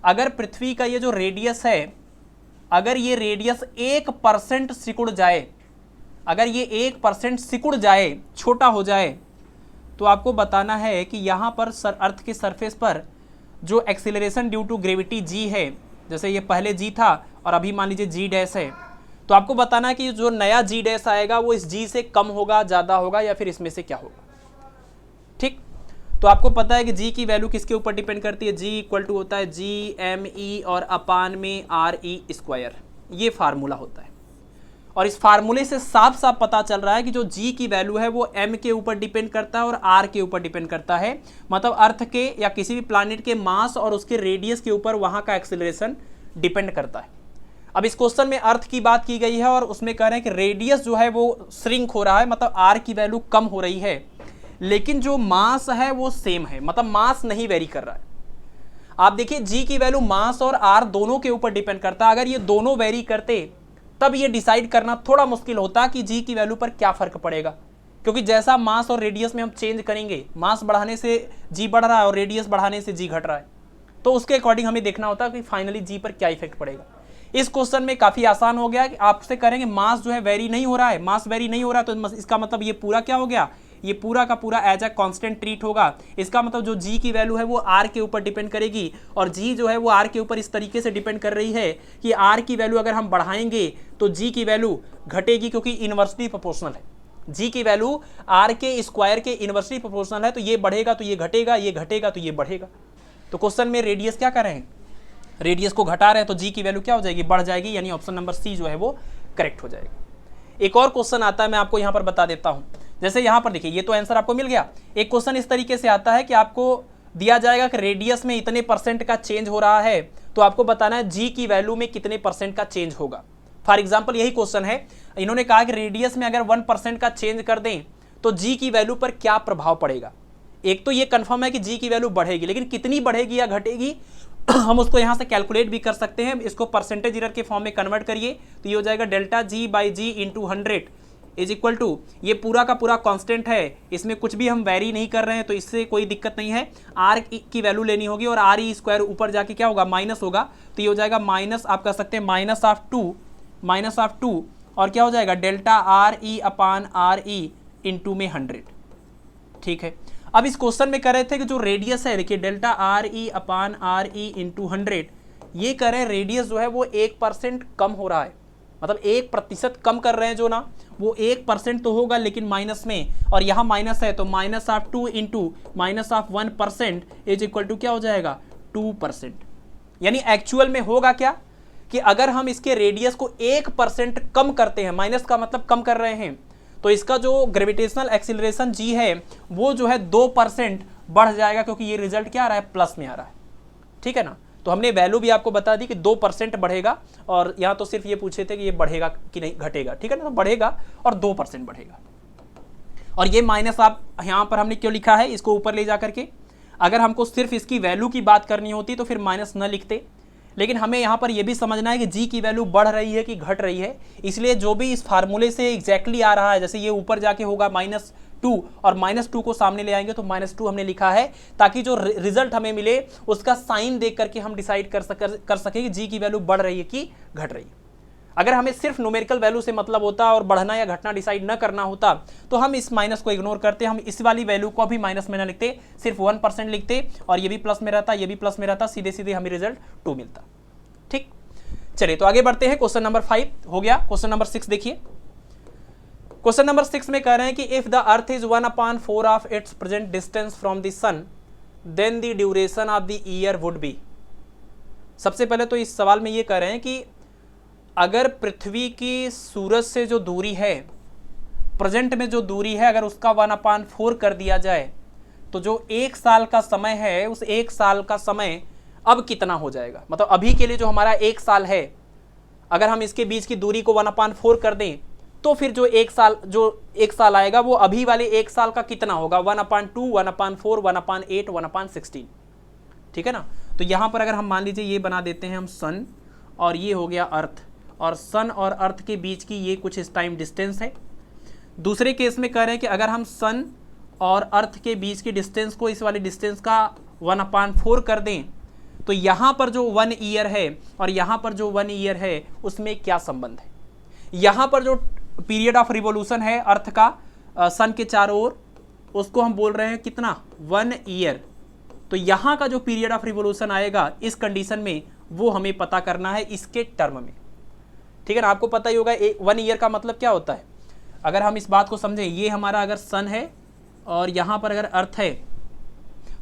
अगर पृथ्वी का ये जो रेडियस है, अगर ये रेडियस 1% सिकुड़ जाए, अगर ये 1% सिकुड़ जाए, छोटा हो जाए, तो आपको बताना है कि यहाँ पर अर्थ के सरफेस पर जो acceleration due to gravity G है, जैसे ये पहले जी था और अभी मान लीजिए जी डैश है, तो आपको बताना है कि जो नया जी डैश आएगा वो इस जी से कम होगा, ज़्यादा होगा, या फिर इसमें से क्या होगा, ठीक। तो आपको पता है कि जी की वैल्यू किसके ऊपर डिपेंड करती है, जी इक्वल टू होता है जी एम ई और अपान में आर ई स्क्वायर, ये फार्मूला होता है। और इस फार्मूले से साफ साफ पता चल रहा है कि जो जी की वैल्यू है वो एम के ऊपर डिपेंड करता है और आर के ऊपर डिपेंड करता है, मतलब अर्थ के या किसी भी प्लैनेट के मास और उसके रेडियस के ऊपर वहाँ का एक्सेलरेशन डिपेंड करता है। अब इस क्वेश्चन में अर्थ की बात की गई है और उसमें कह रहे हैं कि रेडियस जो है वो श्रिंक हो रहा है, मतलब आर की वैल्यू कम हो रही है, लेकिन जो मास है वो सेम है, मतलब मास नहीं वेरी कर रहा है। आप देखिए जी की वैल्यू मास और आर दोनों के ऊपर डिपेंड करता है, अगर ये दोनों वेरी करते तब ये डिसाइड करना थोड़ा मुश्किल होता कि जी की वैल्यू पर क्या फर्क पड़ेगा, क्योंकि जैसा मास और रेडियस में हम चेंज करेंगे, मास बढ़ाने से जी बढ़ रहा है और रेडियस बढ़ाने से जी घट रहा है, तो उसके अकॉर्डिंग हमें देखना होता है कि फाइनली जी पर क्या इफेक्ट पड़ेगा। इस क्वेश्चन में काफी आसान हो गया कि आपसे करेंगे मास जो है वेरी नहीं हो रहा है, मास वेरी नहीं हो रहा है, तो इसका मतलब ये पूरा क्या हो गया, ये पूरा का पूरा एज अ कांस्टेंट ट्रीट होगा। इसका मतलब जो जी की वैल्यू है वो आर के ऊपर डिपेंड करेगी, और जी जो है वो आर के ऊपर इस तरीके से डिपेंड कर रही है कि आर की वैल्यू अगर हम बढ़ाएंगे तो जी की वैल्यू घटेगी, क्योंकि इनवर्सली प्रोपोर्शनल है। जी की वैल्यू आर के स्क्वायर के इनवर्सली प्रोपोर्शनल है, तो ये बढ़ेगा तो ये घटेगा, ये घटेगा तो ये बढ़ेगा। तो क्वेश्चन में रेडियस क्या कर रहे हैं, रेडियस को घटा रहे हैं, तो जी की वैल्यू क्या हो जाएगी, बढ़ जाएगी, यानी ऑप्शन नंबर सी जो है वो करेक्ट हो जाएगा। एक और क्वेश्चन आता है, मैं आपको यहाँ पर बता देता हूँ। जैसे यहाँ पर देखिए, ये तो आंसर आपको मिल गया। एक क्वेश्चन इस तरीके से आता है कि आपको दिया जाएगा कि रेडियस में इतने % का चेंज हो रहा है, तो आपको बताना है जी की वैल्यू में कितने % का चेंज होगा। फॉर एग्जाम्पल यही क्वेश्चन है, इन्होंने कहा कि रेडियस में अगर 1% का चेंज कर दें तो जी की वैल्यू पर क्या प्रभाव पड़ेगा। एक तो ये कंफर्म है कि जी की वैल्यू बढ़ेगी, लेकिन कितनी बढ़ेगी या घटेगी हम उसको यहाँ से कैलकुलेट भी कर सकते हैं। इसको परसेंटेज एरर के फॉर्म में कन्वर्ट करिए तो ये हो जाएगा delta g by g into 100 is equal to, ये पूरा का पूरा कांस्टेंट है, इसमें कुछ भी हम वेरी नहीं कर रहे हैं, तो इससे कोई दिक्कत नहीं है। आर की वैल्यू लेनी होगी और आर ई स्क्वायर ऊपर जाके क्या होगा, माइनस होगा, तो ये हो जाएगा माइनस, आप कह सकते हैं माइनस ऑफ टू, और क्या हो जाएगा delta R E upon R E into में 100, ठीक है। अब इस क्वेश्चन में कह रहे थे कि जो रेडियस है, देखिए delta R E upon R E into 100, ये कह रहे हैं रेडियस जो है वो 1% कम हो रहा है, मतलब 1% कम कर रहे हैं जो ना, वो 1% तो होगा लेकिन माइनस में, और यहाँ माइनस है तो minus of 2 into minus of 1% is equal to क्या हो जाएगा 2%। यानी एक्चुअल में होगा क्या कि अगर हम इसके रेडियस को 1% कम करते हैं, माइनस का मतलब कम कर रहे हैं, तो इसका जो ग्रेविटेशनल एक्सीलरेशन जी है वो जो है 2% बढ़ जाएगा, क्योंकि ये रिजल्ट क्या आ रहा है, प्लस में आ रहा है, ठीक है ना। तो हमने वैल्यू भी आपको बता दी कि 2% बढ़ेगा, और यहाँ तो सिर्फ ये पूछे थे कि ये बढ़ेगा कि नहीं घटेगा, ठीक है ना, तो बढ़ेगा और 2% बढ़ेगा। और ये माइनस आप यहाँ पर हमने क्यों लिखा है, इसको ऊपर ले जा करके, अगर हमको सिर्फ इसकी वैल्यू की बात करनी होती तो फिर माइनस न लिखते, लेकिन हमें यहाँ पर यह भी समझना है कि जी की वैल्यू बढ़ रही है कि घट रही है, इसलिए जो भी इस फार्मूले से एग्जैक्टली आ रहा है, जैसे ये ऊपर जाके होगा -2 और -2 को सामने ले आएंगे तो -2 हमने लिखा है, ताकि जो रिजल्ट हमें मिले उसका साइन देख करके हम डिसाइड कर सके कि जी की वैल्यू बढ़ रही है कि घट रही है। अगर हमें सिर्फ न्यूमेरिकल वैल्यू से मतलब होता और बढ़ना या घटना डिसाइड न करना होता तो हम इस माइनस को इग्नोर करते, हम इस वाली वैल्यू को भी माइनस में न लिखते, सिर्फ 1% लिखते, और ये भी प्लस में रहता, ये भी प्लस में रहता, सीधे सीधे हमें रिजल्ट 2 मिलता। ठीक, चलिए तो आगे बढ़ते हैं। क्वेश्चन नंबर 5 हो गया। क्वेश्चन नंबर 6 देखिए। क्वेश्चन नंबर 6 में कह रहे हैं कि if the earth is 1/4 of its present distance from the sun then the duration of the year would be. सबसे पहले तो इस सवाल में ये कह रहे हैं कि अगर पृथ्वी की सूरज से जो दूरी है प्रेजेंट में जो दूरी है अगर उसका 1/4 कर दिया जाए तो जो 1 साल का समय है उस 1 साल का समय अब कितना हो जाएगा। मतलब अभी के लिए जो हमारा 1 साल है, अगर हम इसके बीच की दूरी को 1/4 कर दें तो फिर जो 1 साल आएगा वो अभी वाले 1 साल का कितना होगा, 1/2, 1/4, 1/8, 1/16। ठीक है ना। तो यहां पर अगर हम मान लीजिए ये बना देते हैं हम सन, और ये हो गया अर्थ, और सन और अर्थ के बीच की ये कुछ इस टाइम डिस्टेंस है। दूसरे केस में कह रहे हैं कि अगर हम सन और अर्थ के बीच की डिस्टेंस को इस वाली डिस्टेंस का 1/4 कर दें तो यहां पर जो 1 ईयर है और यहां पर जो 1 ईयर है उसमें क्या संबंध है। यहां पर जो पीरियड ऑफ रिवोल्यूशन है अर्थ का सन के चारों ओर, उसको हम बोल रहे हैं कितना, 1 ईयर। तो यहां का जो पीरियड ऑफ रिवोल्यूशन आएगा इस कंडीशन में वो हमें पता करना है इसके टर्म में। ठीक है ना। आपको पता ही होगा 1 ईयर का मतलब क्या होता है। अगर हम इस बात को समझें, ये हमारा अगर सन है और यहां पर अगर अर्थ है,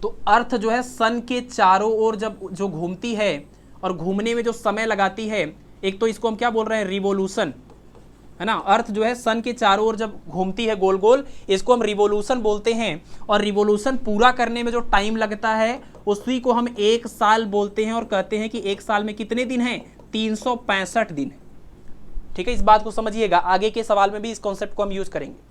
तो अर्थ जो है सन के चारों ओर जब जो घूमती है और घूमने में जो समय लगाती है, एक तो इसको हम क्या बोल रहे हैं, रिवोल्यूशन, है ना। अर्थ जो है सन के चारों ओर जब घूमती है गोल गोल, इसको हम रिवोल्यूशन बोलते हैं। और रिवोल्यूशन पूरा करने में जो टाइम लगता है उसी को हम 1 साल बोलते हैं और कहते हैं कि 1 साल में कितने दिन हैं, 365 दिन है। ठीक है, इस बात को समझिएगा, आगे के सवाल में भी इस कॉन्सेप्ट को हम यूज करेंगे।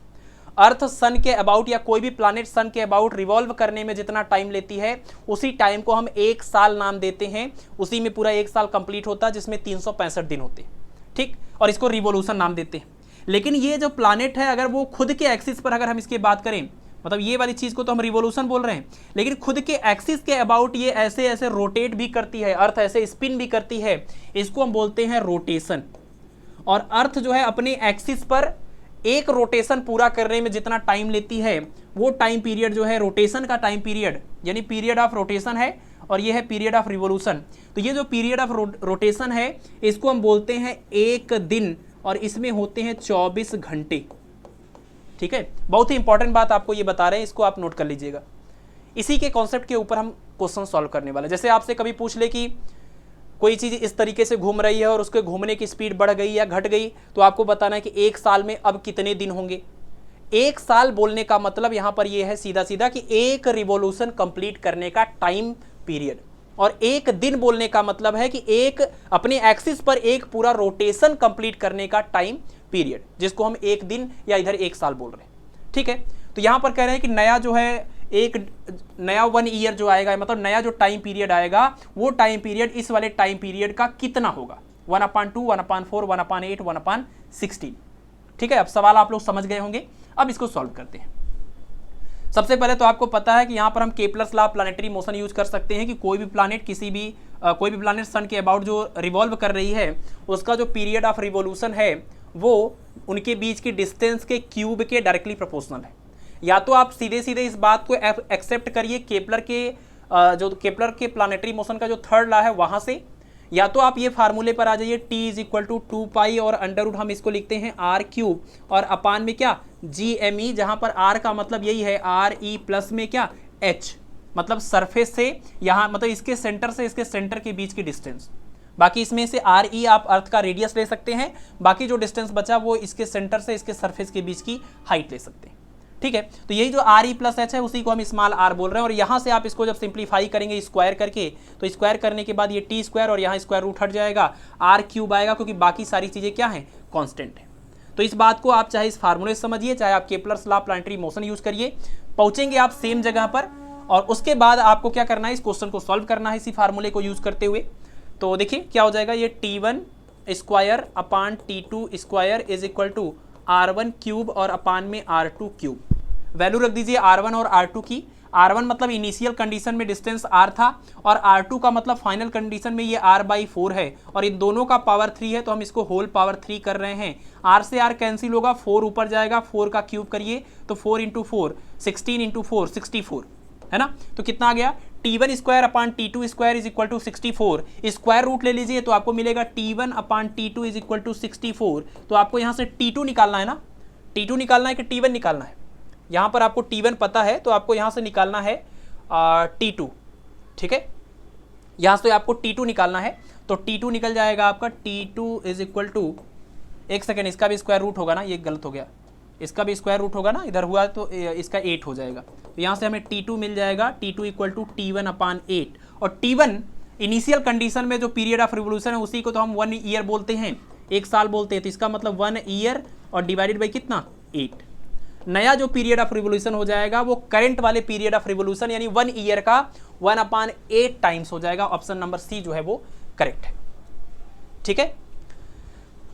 अर्थ सन के अबाउट या कोई भी प्लैनेट सन के अबाउट रिवॉल्व करने में जितना टाइम लेती है उसी टाइम को हम 1 साल नाम देते हैं। उसी में पूरा 1 साल कंप्लीट होता है जिसमें 365 दिन होते हैं। ठीक, और इसको रिवोल्यूशन नाम देते हैं। लेकिन ये जो प्लैनेट है अगर वो खुद के एक्सिस पर अगर हम इसकी बात करें, मतलब ये वाली चीज को तो हम रिवोल्यूशन बोल रहे हैं, लेकिन खुद के एक्सिस के अबाउट ये ऐसे ऐसे रोटेट भी करती है, अर्थ ऐसे स्पिन भी करती है, इसको हम बोलते हैं रोटेशन। और अर्थ जो है अपने एक्सिस पर एक रोटेशन पूरा करने में जितना टाइम लेती है वो टाइम पीरियड जो है रोटेशन का टाइम पीरियड यानी पीरियड ऑफ रोटेशन है, और ये है पीरियड ऑफ रिवोल्यूशन। तो ये जो पीरियड ऑफ रोटेशन है इसको हम बोलते हैं 1 दिन, और इसमें होते हैं 24 घंटे। ठीक है, बहुत ही इंपॉर्टेंट बात आपको ये बता रहे हैं, इसको आप नोट कर लीजिएगा। इसी के कॉन्सेप्ट के ऊपर हम क्वेश्चन सॉल्व करने वाले। जैसे आपसे कभी पूछ ले कि कोई चीज़ इस तरीके से घूम रही है और उसके घूमने की स्पीड बढ़ गई या घट गई, तो आपको बताना है कि 1 साल में अब कितने दिन होंगे। 1 साल बोलने का मतलब यहां पर यह है सीधा सीधा कि एक रिवॉल्यूशन कंप्लीट करने का टाइम पीरियड, और 1 दिन बोलने का मतलब है कि एक अपने एक्सिस पर एक पूरा रोटेशन कंप्लीट करने का टाइम पीरियड, जिसको हम 1 दिन या इधर 1 साल बोल रहे हैं। ठीक है, तो यहां पर कह रहे हैं कि नया जो है एक नया 1 ईयर जो आएगा, मतलब नया जो टाइम पीरियड आएगा वो टाइम पीरियड इस वाले टाइम पीरियड का कितना होगा, 1/2, 1/4, 1/8, 1/16। ठीक है, अब सवाल आप लोग समझ गए होंगे। अब इसको सॉल्व करते हैं। सबसे पहले तो आपको पता है कि यहां पर हम Kepler's law planetary motion use कर सकते हैं कि कोई भी प्लैनेट कोई भी प्लैनेट सन के अबाउट जो रिवॉल्व कर रही है उसका जो पीरियड ऑफ रिवोल्यूशन है वो उनके बीच की डिस्टेंस के क्यूब के डायरेक्टली प्रोपोर्शनल है। या तो आप सीधे सीधे इस बात को एक्सेप्ट करिए केपलर के प्लैनेटरी मोशन का जो थर्ड लॉ है वहां से, या तो आप ये फार्मूले पर आ जाइए, t = 2 और अंडर हम इसको लिखते हैं r³ और अपान में क्या GME, जहां पर r का मतलब यही है RE प्लस में क्या h, मतलब सरफेस से यहां मतलब इसके सेंटर से इसके सेंटर के बीच की डिस्टेंस। बाकी इसमें से RE आप अर्थ का रेडियस ले सकते हैं, बाकी जो डिस्टेंस बचा वो इसके सेंटर से इसके सरफेस के बीच की हाइट ले सकते हैं। ठीक है, तो यही जो RE प्लस h है उसी को हम स्मॉल r बोल रहे हैं। और यहां से आप इसको जब सिंप्लीफाई करेंगे स्क्वायर करके, तो स्क्वायर करने के बाद ये t² और यहाँ स्क्वायर रूट हट जाएगा, r³ आएगा, क्योंकि बाकी सारी चीजें क्या हैं, कांस्टेंट है। तो इस बात को आप चाहे इस फार्मूले से समझिए, चाहे आप Kepler's law planetary motion use करिए, पहुंचेंगे आप सेम जगह पर। और उसके बाद आपको क्या करना है, इस क्वेश्चन को सॉल्व करना है इसी फार्मूले को यूज करते हुए। तो देखिए क्या हो जाएगा, ये t1² upon t2² is equal to r1³ और अपान में r2³। वैल्यू रख दीजिए r1 और r2 की। r1 मतलब इनिशियल कंडीशन में डिस्टेंस r था, और r2 का मतलब फाइनल कंडीशन में ये r/4 है, और इन दोनों का पावर 3 है तो हम इसको होल पावर 3 कर रहे हैं। r से r कैंसिल होगा, 4 ऊपर जाएगा, 4 का क्यूब करिए तो 4 × 4 16 × 4 64 है ना। तो कितना आ गया, t1² upon t2² is equal to 64। Square root ले लीजिए तो आपको मिलेगा t1 upon t2 is equal to 64। तो आपको यहाँ से t2 निकालना है ना, t2 निकालना है कि t1 निकालना है। यहाँ पर आपको t1 पता है तो आपको यहाँ से निकालना है t2। ठीक है, यहाँ से आपको t2 निकालना है, तो t2 निकल जाएगा आपका t2 इज इक्वल टू, एक सेकेंड इसका भी स्क्वायर रूट होगा ना, ये गलत हो गया, इसका भी स्क्वायर रूट होगा ना, इधर हुआ तो इसका 8 हो जाएगा। तो यहाँ से हमें T2 मिल जाएगा, T2 इक्वल टू T1/8। और T1 इनिशियल कंडीशन में जो पीरियड ऑफ रिवोल्यूशन है उसी को तो हम 1 ईयर बोलते हैं, 1 साल बोलते हैं। तो इसका मतलब 1 ईयर और डिवाइडेड बाई कितना, 8। नया जो पीरियड ऑफ रिवोल्यूशन हो जाएगा वो करंट वाले पीरियड ऑफ रिवोल्यूशन यानी 1 ईयर का 1/8 टाइम्स हो जाएगा। ऑप्शन नंबर सी जो है वो करेक्ट है। ठीक है,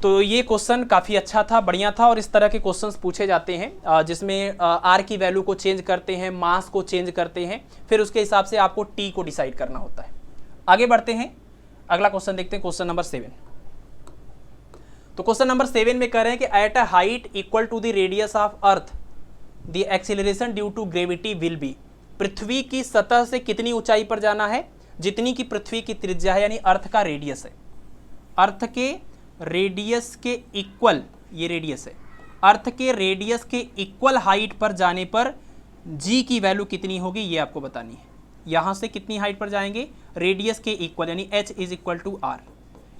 तो ये क्वेश्चन काफ़ी अच्छा था, बढ़िया था। और इस तरह के क्वेश्चंस पूछे जाते हैं जिसमें आर की वैल्यू को चेंज करते हैं, मास को चेंज करते हैं, फिर उसके हिसाब से आपको टी को डिसाइड करना होता है। आगे बढ़ते हैं, अगला क्वेश्चन देखते हैं, क्वेश्चन नंबर 7। तो क्वेश्चन नंबर 7 में कह रहे हैं कि at a height equal to the radius of earth the acceleration due to gravity will be. पृथ्वी की सतह से कितनी ऊंचाई पर जाना है, जितनी की पृथ्वी की त्रिज्या है, यानी अर्थ का रेडियस है। अर्थ के रेडियस के इक्वल, ये रेडियस है, अर्थ के रेडियस के इक्वल हाइट पर जाने पर जी की वैल्यू कितनी होगी ये आपको बतानी है। यहाँ से कितनी हाइट पर जाएंगे, रेडियस के इक्वल यानी h is equal to R.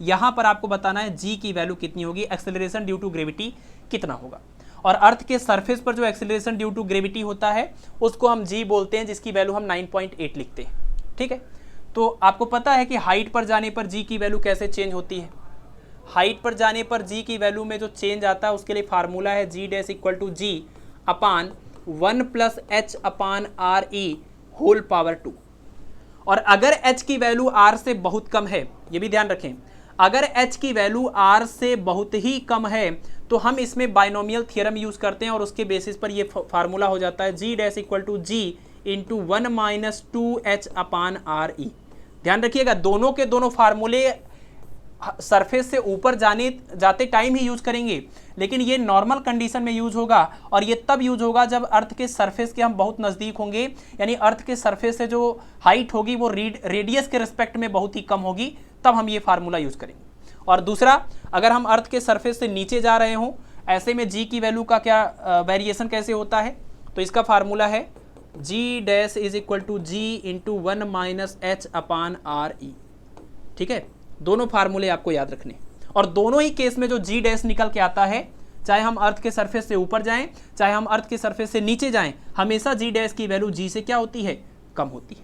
यहाँ पर आपको बताना है जी की वैल्यू कितनी होगी, एक्सेलरेशन ड्यू टू ग्रेविटी कितना होगा। और अर्थ के सरफेस पर जो एक्सेलरेशन ड्यू टू ग्रेविटी होता है उसको हम जी बोलते हैं, जिसकी वैल्यू हम 9.8 लिखते हैं। ठीक है, तो आपको पता है कि हाइट पर जाने पर जी की वैल्यू कैसे चेंज होती है। हाइट पर जाने पर जी की वैल्यू में जो चेंज आता है उसके लिए फार्मूला है g dash equal to g upon 1 plus H upon R E whole power 2। और अगर h की वैल्यू r से बहुत कम है, ये भी ध्यान रखें, अगर h की वैल्यू r से बहुत ही कम है तो हम इसमें बाइनोमियल थ्योरम यूज करते हैं और उसके बेसिस पर ये फार्मूला हो जाता है g dash equal to g into 1 minus 2h upon R E. ध्यान रखिएगा, दोनों के दोनों फार्मूले सरफेस से ऊपर जाते टाइम ही यूज करेंगे, लेकिन ये नॉर्मल कंडीशन में यूज होगा और ये तब यूज होगा जब अर्थ के सरफेस के हम बहुत नज़दीक होंगे, यानी अर्थ के सरफेस से जो हाइट होगी वो रेडियस के रिस्पेक्ट में बहुत ही कम होगी, तब हम ये फार्मूला यूज करेंगे। और दूसरा, अगर हम अर्थ के सरफेस से नीचे जा रहे हों, ऐसे में जी की वैल्यू का क्या वेरिएशन कैसे होता है, तो इसका फार्मूला है g dash is equal to g into 1 minus H upon R E. ठीक है, दोनों फार्मूले आपको याद रखने, और दोनों ही केस में जो जी डैश निकल के आता है, चाहे हम अर्थ के सरफेस से ऊपर जाएं चाहे हम अर्थ के सरफेस से नीचे जाएं, हमेशा जी डैश की वैल्यू जी से क्या होती है, कम होती है।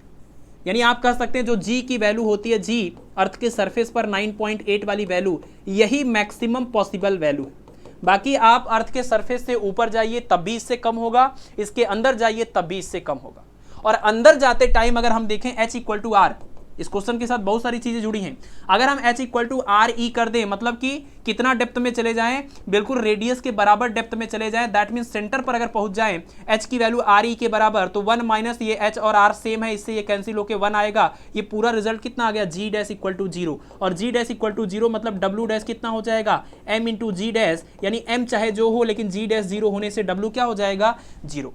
यानी आप कह सकते हैं जो जी की वैल्यू होती है, जी अर्थ के सरफेस पर 9.8 वाली वैल्यू, यही मैक्सिमम पॉसिबल वैल्यू है। बाकी आप अर्थ के सरफेस से ऊपर जाइए तब भी इससे कम होगा, इसके अंदर जाइए तब भी इससे कम होगा। और अंदर जाते टाइम अगर हम देखें h इक्वल टू आर, इस क्वेश्चन के साथ बहुत सारी चीजें जुड़ी हैं। अगर हम h equal to R E कर दें, मतलब कि कितना डेप्थ में चले जाएं, बिल्कुल रेडियस के बराबर डेप्थ में चले जाएं, दैट मीन सेंटर पर अगर पहुंच जाएं h की वैल्यू आर ई के बराबर, तो 1 माइनस ये h और r सेम है, इससे ये कैंसिल होकर 1 आएगा। ये पूरा रिजल्ट कितना आ गया, जी डैश इक्वल टू 0। और जी डैश इक्वल टू 0 मतलब w डैश कितना हो जाएगा, m इंटू जी डैश, यानी m चाहे जो हो लेकिन जी डैश 0 होने से w क्या हो जाएगा, 0।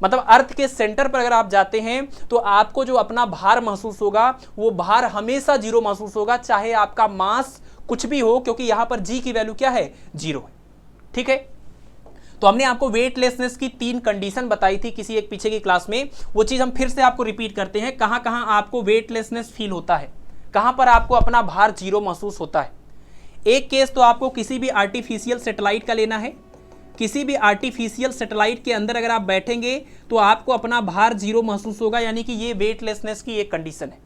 मतलब अर्थ के सेंटर पर अगर आप जाते हैं तो आपको जो अपना भार महसूस होगा वो भार हमेशा 0 महसूस होगा, चाहे आपका मास कुछ भी हो, क्योंकि यहां पर जी की वैल्यू क्या है, 0 है। ठीक है, तो हमने आपको वेटलेसनेस की 3 कंडीशन बताई थी किसी एक पीछे की क्लास में, वो चीज हम फिर से आपको रिपीट करते हैं। कहां कहां आपको वेटलेसनेस फील होता है, कहां पर आपको अपना भार 0 महसूस होता है। एक केस तो आपको किसी भी आर्टिफिशियल सैटेलाइट का लेना है। किसी भी आर्टिफिशियल सैटेलाइट के अंदर अगर आप बैठेंगे तो आपको अपना भार 0 महसूस होगा, यानी कि ये वेटलेसनेस की एक कंडीशन है।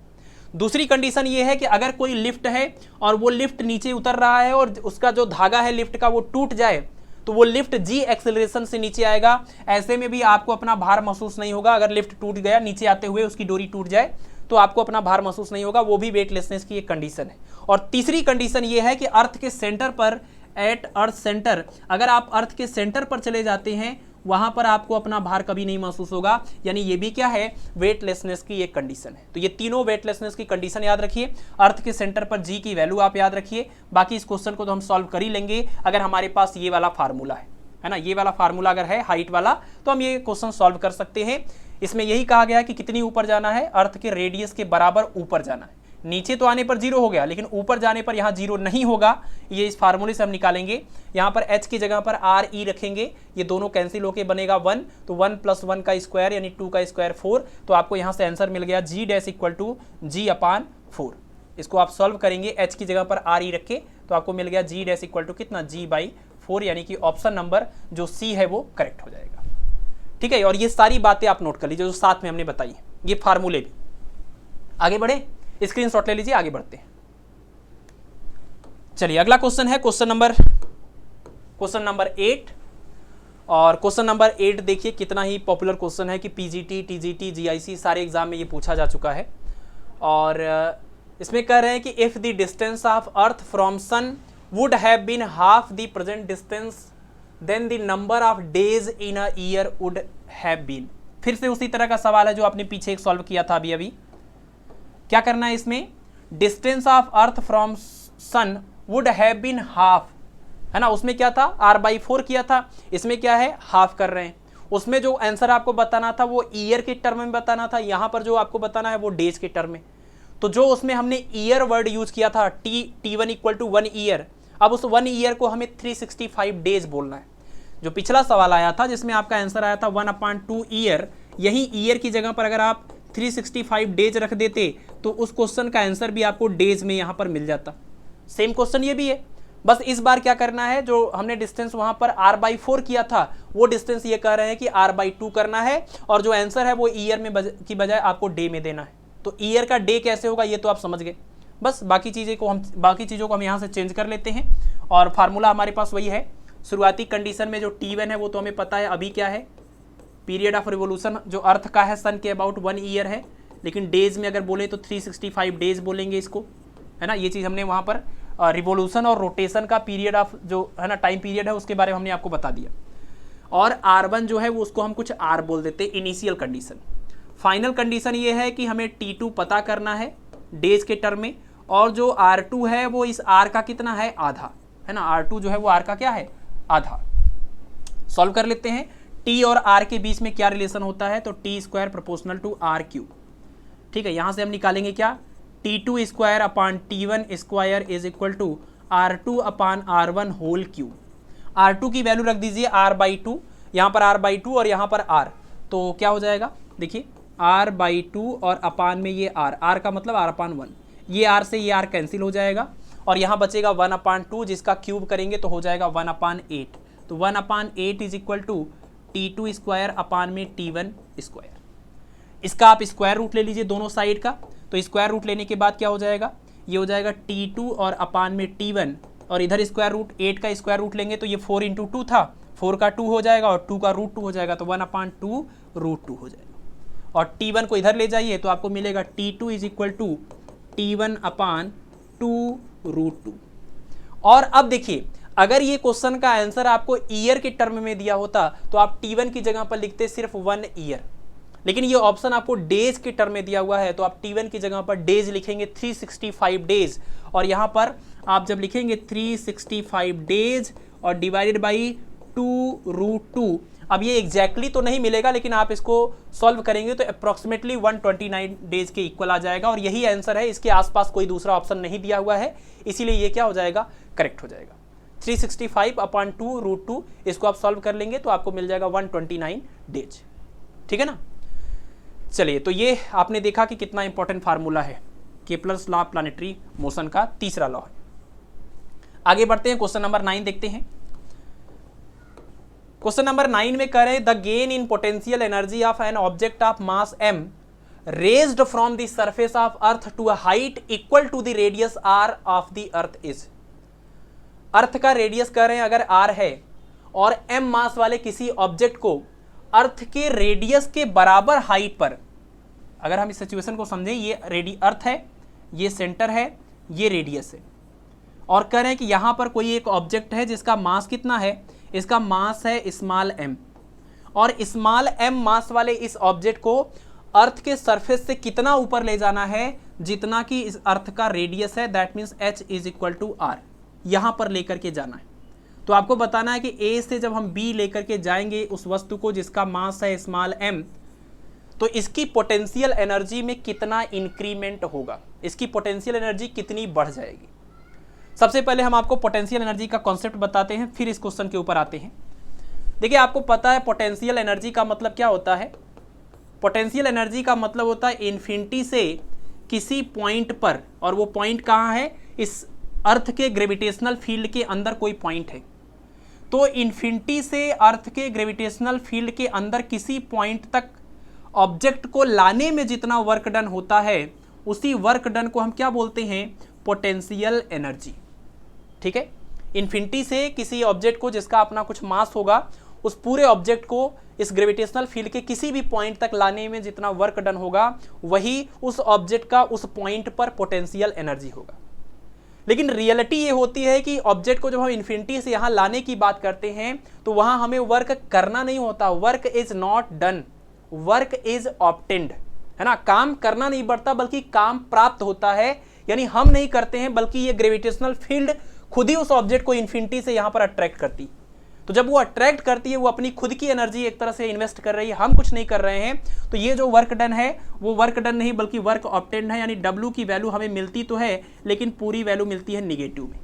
दूसरी कंडीशन ये है कि अगर कोई लिफ्ट है और वो लिफ्ट नीचे उतर रहा है और उसका जो धागा है लिफ्ट का वो टूट जाए, तो वो लिफ्ट जी एक्सेलरेशन से नीचे आएगा। ऐसे में भी आपको अपना भार महसूस नहीं होगा। अगर लिफ्ट टूट गया, नीचे आते हुए उसकी डोरी टूट जाए, तो आपको अपना भार महसूस नहीं होगा, वो भी वेटलेसनेस की एक कंडीशन है। और तीसरी कंडीशन ये है कि अर्थ के सेंटर पर, एट अर्थ सेंटर, अगर आप अर्थ के सेंटर पर चले जाते हैं वहां पर आपको अपना भार कभी नहीं महसूस होगा, यानी ये भी क्या है, वेटलेसनेस की एक कंडीशन है। तो ये तीनों वेटलेसनेस की कंडीशन याद रखिए। अर्थ के सेंटर पर जी की वैल्यू आप याद रखिए। बाकी इस क्वेश्चन को तो हम सॉल्व कर ही लेंगे अगर हमारे पास ये वाला फार्मूला है ना, ये वाला फार्मूला अगर है हाइट वाला, तो हम ये क्वेश्चन सॉल्व कर सकते हैं। इसमें यही कहा गया है कि कितनी ऊपर जाना है, अर्थ के रेडियस के बराबर ऊपर जाना है। नीचे तो आने पर 0 हो गया, लेकिन ऊपर जाने पर यहाँ 0 नहीं होगा। ये इस फार्मूले से हम निकालेंगे। यहाँ पर h की जगह पर आर ई रखेंगे, ये दोनों कैंसिल होके बनेगा 1, तो 1 + 1 का स्क्वायर यानी 2 का स्क्वायर 4। तो आपको यहाँ से आंसर मिल गया जी डैश इक्वल टू जी अपान 4। इसको आप सॉल्व करेंगे, h की जगह पर आर ई रख के, तो आपको मिल गया जी डैश इक्वल टू कितना, g/4। 4 यानी कि ऑप्शन नंबर जो सी है वो करेक्ट हो जाएगा। ठीक है, और ये सारी बातें आप नोट कर लीजिए जो साथ में हमने बताई है, ये फार्मूले भी। आगे बढ़े, स्क्रीनशॉट ले लीजिए, आगे बढ़ते हैं। चलिए अगला क्वेश्चन है क्वेश्चन नंबर 8। और क्वेश्चन नंबर 8 देखिए कितना ही पॉपुलर क्वेश्चन है कि पीजीटी, टीजीटी, जीआईसी सारे एग्जाम में ये पूछा जा चुका है। और इसमें कह रहे हैं कि if the distance of earth from sun would have been half the present distance then the number of days in a year would have been. फिर से उसी तरह का सवाल है जो आपने पीछे एक सॉल्व किया था अभी। क्या करना है इसमें, distance of earth from sun would have been half, है ना, उसमें क्या था r/4 किया था, इसमें क्या है हाफ कर रहे हैं। उसमें जो आंसर आपको बताना था वो ईयर के टर्म में बताना था, यहां पर जो आपको बताना है वो डेज के टर्म में। तो जो उसमें हमने ईयर वर्ड यूज किया था t1 इक्वल टू 1 ईयर, अब उस 1 ईयर को हमें 365 डेज बोलना है। जो पिछला सवाल आया था जिसमें आपका आंसर आया था 1/2 ईयर, यही ईयर की जगह पर अगर आप 365 डेज रख देते तो उस क्वेश्चन का आंसर भी आपको डेज में यहां पर मिल जाता। सेम क्वेश्चन ये भी है, बस इस बार क्या करना है, जो हमने डिस्टेंस वहां पर r/4 किया था वो डिस्टेंस ये कह रहे हैं कि r/2 करना है, और जो आंसर है वो ईयर में की बजाय आपको डे में देना है। तो ईयर का डे कैसे होगा ये तो आप समझ गए। बस बाकी चीज़ों को हम यहाँ से चेंज कर लेते हैं, और फार्मूला हमारे पास वही है। शुरुआती कंडीशन में जो T1 है वो तो हमें पता है अभी क्या है, पीरियड ऑफ रिवोल्यूशन जो अर्थ का है सन के अबाउट 1 ईयर है, लेकिन डेज में अगर बोले तो 365 डेज बोलेंगे इसको, है ना। ये चीज़ हमने वहाँ पर रिवोल्यूशन और रोटेशन का पीरियड ऑफ जो है ना टाइम पीरियड है उसके बारे में हमने आपको बता दिया। और R1 जो है वो उसको हम कुछ R बोल देते हैं, इनिशियल कंडीशन। फाइनल कंडीशन ये है कि हमें T2 पता करना है डेज के टर्म में, और जो R2 है वो इस R का कितना है, आधा, है ना। R2 जो है वो R का क्या है, आधा। सॉल्व कर लेते हैं। T और R के बीच में क्या रिलेशन होता है, तो T² प्रोपोर्शनल टू R3। ठीक है, यहां से हम निकालेंगे क्या, T2² upon T1² is equal to R2 upon R1 whole cube. R2 की वैल्यू रख दीजिए R/2, यहाँ पर R/2 और यहाँ पर R, तो क्या हो जाएगा देखिए R/2 और अपान में ये R का मतलब R/1, ये R से ये R कैंसिल हो जाएगा, और यहाँ बचेगा 1/2 जिसका क्यूब करेंगे तो हो जाएगा 1/8। तो 1/8 इज इक्वल टू T2² अपान में T1²। इसका आप स्क्वायर रूट ले लीजिए दोनों साइड का, तो स्क्वायर रूट लेने के बाद क्या हो जाएगा, ये हो जाएगा T2 और अपान में T1, और इधर स्क्वायर रूट 8 का स्क्वायर रूट लेंगे तो ये 4 × 2 था, 4 का 2 हो जाएगा और 2 का √2 हो जाएगा, तो 1/2 √2 हो जाएगा। और T1 को इधर ले जाइए तो आपको मिलेगा T2 is equal to T1/2 √2। और अब देखिए अगर ये क्वेश्चन का आंसर आपको ईयर के टर्म में दिया होता तो आप T1 की जगह पर लिखते सिर्फ 1 ईयर, लेकिन ये ऑप्शन आपको डेज के टर्म में दिया हुआ है तो आप T1 की जगह पर डेज लिखेंगे 365 डेज, और यहाँ पर आप जब लिखेंगे 365 डेज और डिवाइडेड बाई 2√2, अब ये एग्जैक्टली तो नहीं मिलेगा लेकिन आप इसको सॉल्व करेंगे तो अप्रॉक्सीमेटली 129 डेज के इक्वल आ जाएगा, और यही आंसर है। इसके आसपास कोई दूसरा ऑप्शन नहीं दिया हुआ है, इसीलिए ये क्या हो जाएगा, करेक्ट हो जाएगा। 365/2√2 इसको आप सॉल्व कर लेंगे तो आपको मिल जाएगा 129 डेज। ठीक है ना। चलिए, तो ये आपने देखा कि कितना इंपॉर्टेंट फार्मूला है, Kepler's law of planetary motion का तीसरा लॉ है। आगे बढ़ते हैं, क्वेश्चन नंबर 9 देखते हैं। क्वेश्चन नंबर 9 में कह रहे हैं the gain in potential energy of an object of mass m raised from the surface of earth to a height equal to the radius r of the earth is. Earth का radius कह रहे हैं अगर r है और m मास वाले किसी object को अर्थ के रेडियस के बराबर हाइट पर, अगर हम इस सिचुएशन को समझें, ये अर्थ है, ये सेंटर है, ये रेडियस है, और कह रहे हैं कि यहां पर कोई एक ऑब्जेक्ट है जिसका मास कितना है, इसका मास है स्मॉल m, और स्मॉल m मास वाले इस ऑब्जेक्ट को अर्थ के सरफेस से कितना ऊपर ले जाना है, जितना कि इस अर्थ का रेडियस है, that means h is equal to r, यहां पर लेकर के जाना है। तो आपको बताना है कि A से जब हम B लेकर के जाएंगे उस वस्तु को जिसका मास है स्मॉल m, तो इसकी पोटेंशियल एनर्जी में कितना इंक्रीमेंट होगा, इसकी पोटेंशियल एनर्जी कितनी बढ़ जाएगी। सबसे पहले हम आपको पोटेंशियल एनर्जी का कॉन्सेप्ट बताते हैं, फिर इस क्वेश्चन के ऊपर आते हैं। देखिए, आपको पता है पोटेंशियल एनर्जी का मतलब क्या होता है। पोटेंशियल एनर्जी का मतलब होता है इन्फिनिटी से किसी पॉइंट पर, और वो पॉइंट कहाँ है, इस अर्थ के ग्रेविटेशनल फील्ड के अंदर कोई पॉइंट है, तो इन्फिनिटी से अर्थ के ग्रेविटेशनल फील्ड के अंदर किसी पॉइंट तक ऑब्जेक्ट को लाने में जितना वर्क डन होता है उसी वर्क डन को हम क्या बोलते हैं, पोटेंशियल एनर्जी। ठीक है, इन्फिनिटी से किसी ऑब्जेक्ट को जिसका अपना कुछ मास होगा उस पूरे ऑब्जेक्ट को इस ग्रेविटेशनल फील्ड के किसी भी पॉइंट तक लाने में जितना वर्क डन होगा वही उस ऑब्जेक्ट का उस पॉइंट पर पोटेंशियल एनर्जी होगा। लेकिन रियलिटी ये होती है कि ऑब्जेक्ट को जब हम इन्फिनिटी से यहां लाने की बात करते हैं तो वहां हमें वर्क करना नहीं होता, work is not done, work is obtained, है ना। काम करना नहीं पड़ता बल्कि काम प्राप्त होता है, यानी हम नहीं करते हैं बल्कि ये ग्रेविटेशनल फील्ड खुद ही उस ऑब्जेक्ट को इन्फिनिटी से यहां पर अट्रैक्ट करती। तो जब वो अट्रैक्ट करती है वो अपनी खुद की एनर्जी एक तरह से इन्वेस्ट कर रही है, हम कुछ नहीं कर रहे हैं, तो ये जो वर्क डन है वो वर्क डन नहीं बल्कि वर्क ऑब्टेन्ड है, यानी W की वैल्यू हमें मिलती तो है लेकिन पूरी वैल्यू मिलती है निगेटिव में।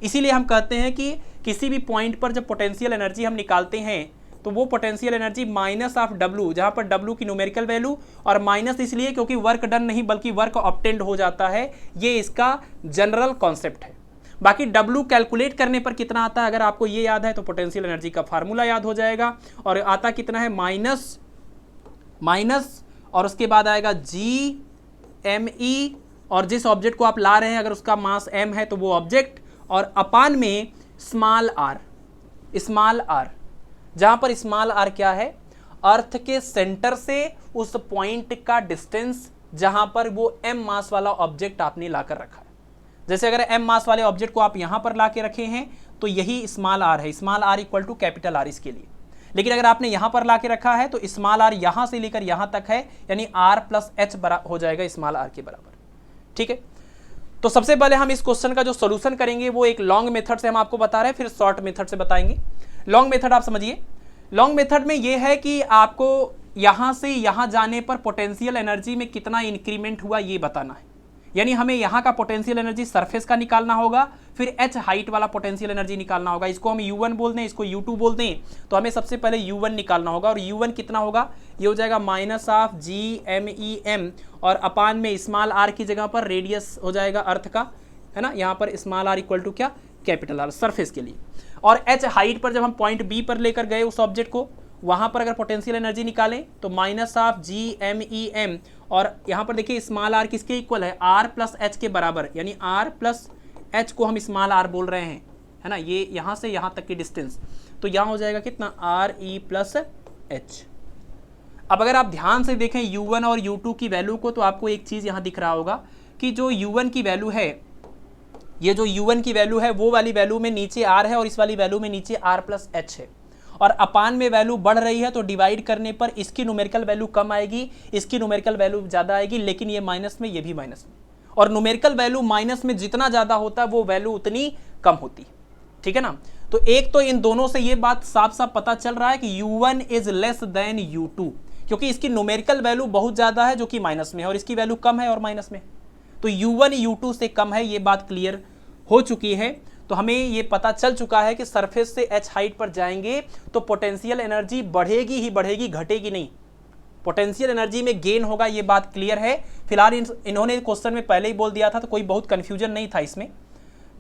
इसीलिए हम कहते हैं कि किसी भी पॉइंट पर जब पोटेंशियल एनर्जी हम निकालते हैं तो वो potential energy minus of W, जहां पर W की न्यूमेरिकल वैल्यू, और माइनस इसलिए क्योंकि वर्क डन नहीं बल्कि वर्क ऑब्टेन्ड हो जाता है, ये इसका जनरल कॉन्सेप्ट है। बाकी W कैलकुलेट करने पर कितना आता है अगर आपको ये याद है तो पोटेंशियल एनर्जी का फार्मूला याद हो जाएगा, और आता कितना है माइनस और उसके बाद आएगा GME, और जिस ऑब्जेक्ट को आप ला रहे हैं अगर उसका मास m है तो वो ऑब्जेक्ट, और अपान में स्मॉल r, जहां पर स्मॉल r क्या है, अर्थ के सेंटर से उस पॉइंट का डिस्टेंस जहां पर वो m मास वाला ऑब्जेक्ट आपने लाकर रखा है। जैसे अगर m मास वाले ऑब्जेक्ट को आप यहां पर ला के रखे हैं तो यही स्मॉल r है, small r equal to capital R इसके लिए। लेकिन अगर आपने यहां पर ला के रखा है तो स्मॉल r यहां से लेकर यहां तक है, यानी r प्लस h हो जाएगा स्मॉल r के बराबर। ठीक है, तो सबसे पहले हम इस क्वेश्चन का जो सोल्यूशन करेंगे वो एक लॉन्ग मेथड से हम आपको बता रहे हैं, फिर शॉर्ट मेथड से बताएंगे। लॉन्ग मेथड आप समझिए, लॉन्ग मेथड में ये है कि आपको यहां से यहां जाने पर पोटेंशियल एनर्जी में कितना इंक्रीमेंट हुआ ये बताना है, यानी हमें यहाँ का पोटेंशियल एनर्जी सरफेस का निकालना होगा, फिर h हाइट वाला पोटेंशियल एनर्जी निकालना होगा। इसको हम U1 बोल दें, इसको U2 बोल दें, तो हमें सबसे पहले U1 निकालना होगा, और U1 कितना होगा, ये हो जाएगा माइनस ऑफ GMEM, और अपान में स्मॉल r की जगह पर रेडियस हो जाएगा अर्थ का, है ना, यहाँ पर स्मॉल r इक्वल टू क्या, कैपिटल R सरफेस के लिए। और h हाइट पर जब हम पॉइंट B पर लेकर गए उस ऑब्जेक्ट को, वहां पर अगर पोटेंशियल एनर्जी निकालें तो माइनस ऑफ GMEM, और यहां पर देखिए स्मॉल r किसके इक्वल है, r प्लस h के बराबर, यानी r प्लस h को हम स्मॉल r बोल रहे हैं, है ना, ये यहां से यहां तक की डिस्टेंस, तो यहां हो जाएगा कितना, RE प्लस h। अब अगर आप ध्यान से देखें U1 और U2 की वैल्यू को तो आपको एक चीज यहां दिख रहा होगा कि जो U1 की वैल्यू है, ये जो U1 की वैल्यू है वो वाली वैल्यू में नीचे r है और इस वाली वैल्यू में नीचे r प्लस h है, और अपान में वैल्यू बढ़ रही है तो डिवाइड करने पर इसकी न्यूमेरिकल वैल्यू कम आएगी, इसकी न्यूमेरिकल वैल्यू ज़्यादा आएगी, लेकिन ये माइनस में, ये भी माइनस में, और न्यूमेरिकल वैल्यू माइनस में जितना ज़्यादा होता है वो वैल्यू उतनी कम होती है। ठीक है ना, तो एक तो इन दोनों से ये बात साफ साफ पता चल रहा है कि U1 is less than U2, क्योंकि इसकी न्यूमेरिकल वैल्यू बहुत ज़्यादा है जो कि माइनस में है, और इसकी वैल्यू कम है और माइनस में, तो U1 U2 से कम है, ये बात क्लियर हो चुकी है। तो हमें ये पता चल चुका है कि सरफेस से h हाइट पर जाएंगे तो पोटेंशियल एनर्जी बढ़ेगी ही बढ़ेगी, घटेगी नहीं, पोटेंशियल एनर्जी में गेन होगा, ये बात क्लियर है। फिलहाल इन्होंने क्वेश्चन में पहले ही बोल दिया था तो कोई बहुत कन्फ्यूजन नहीं था इसमें,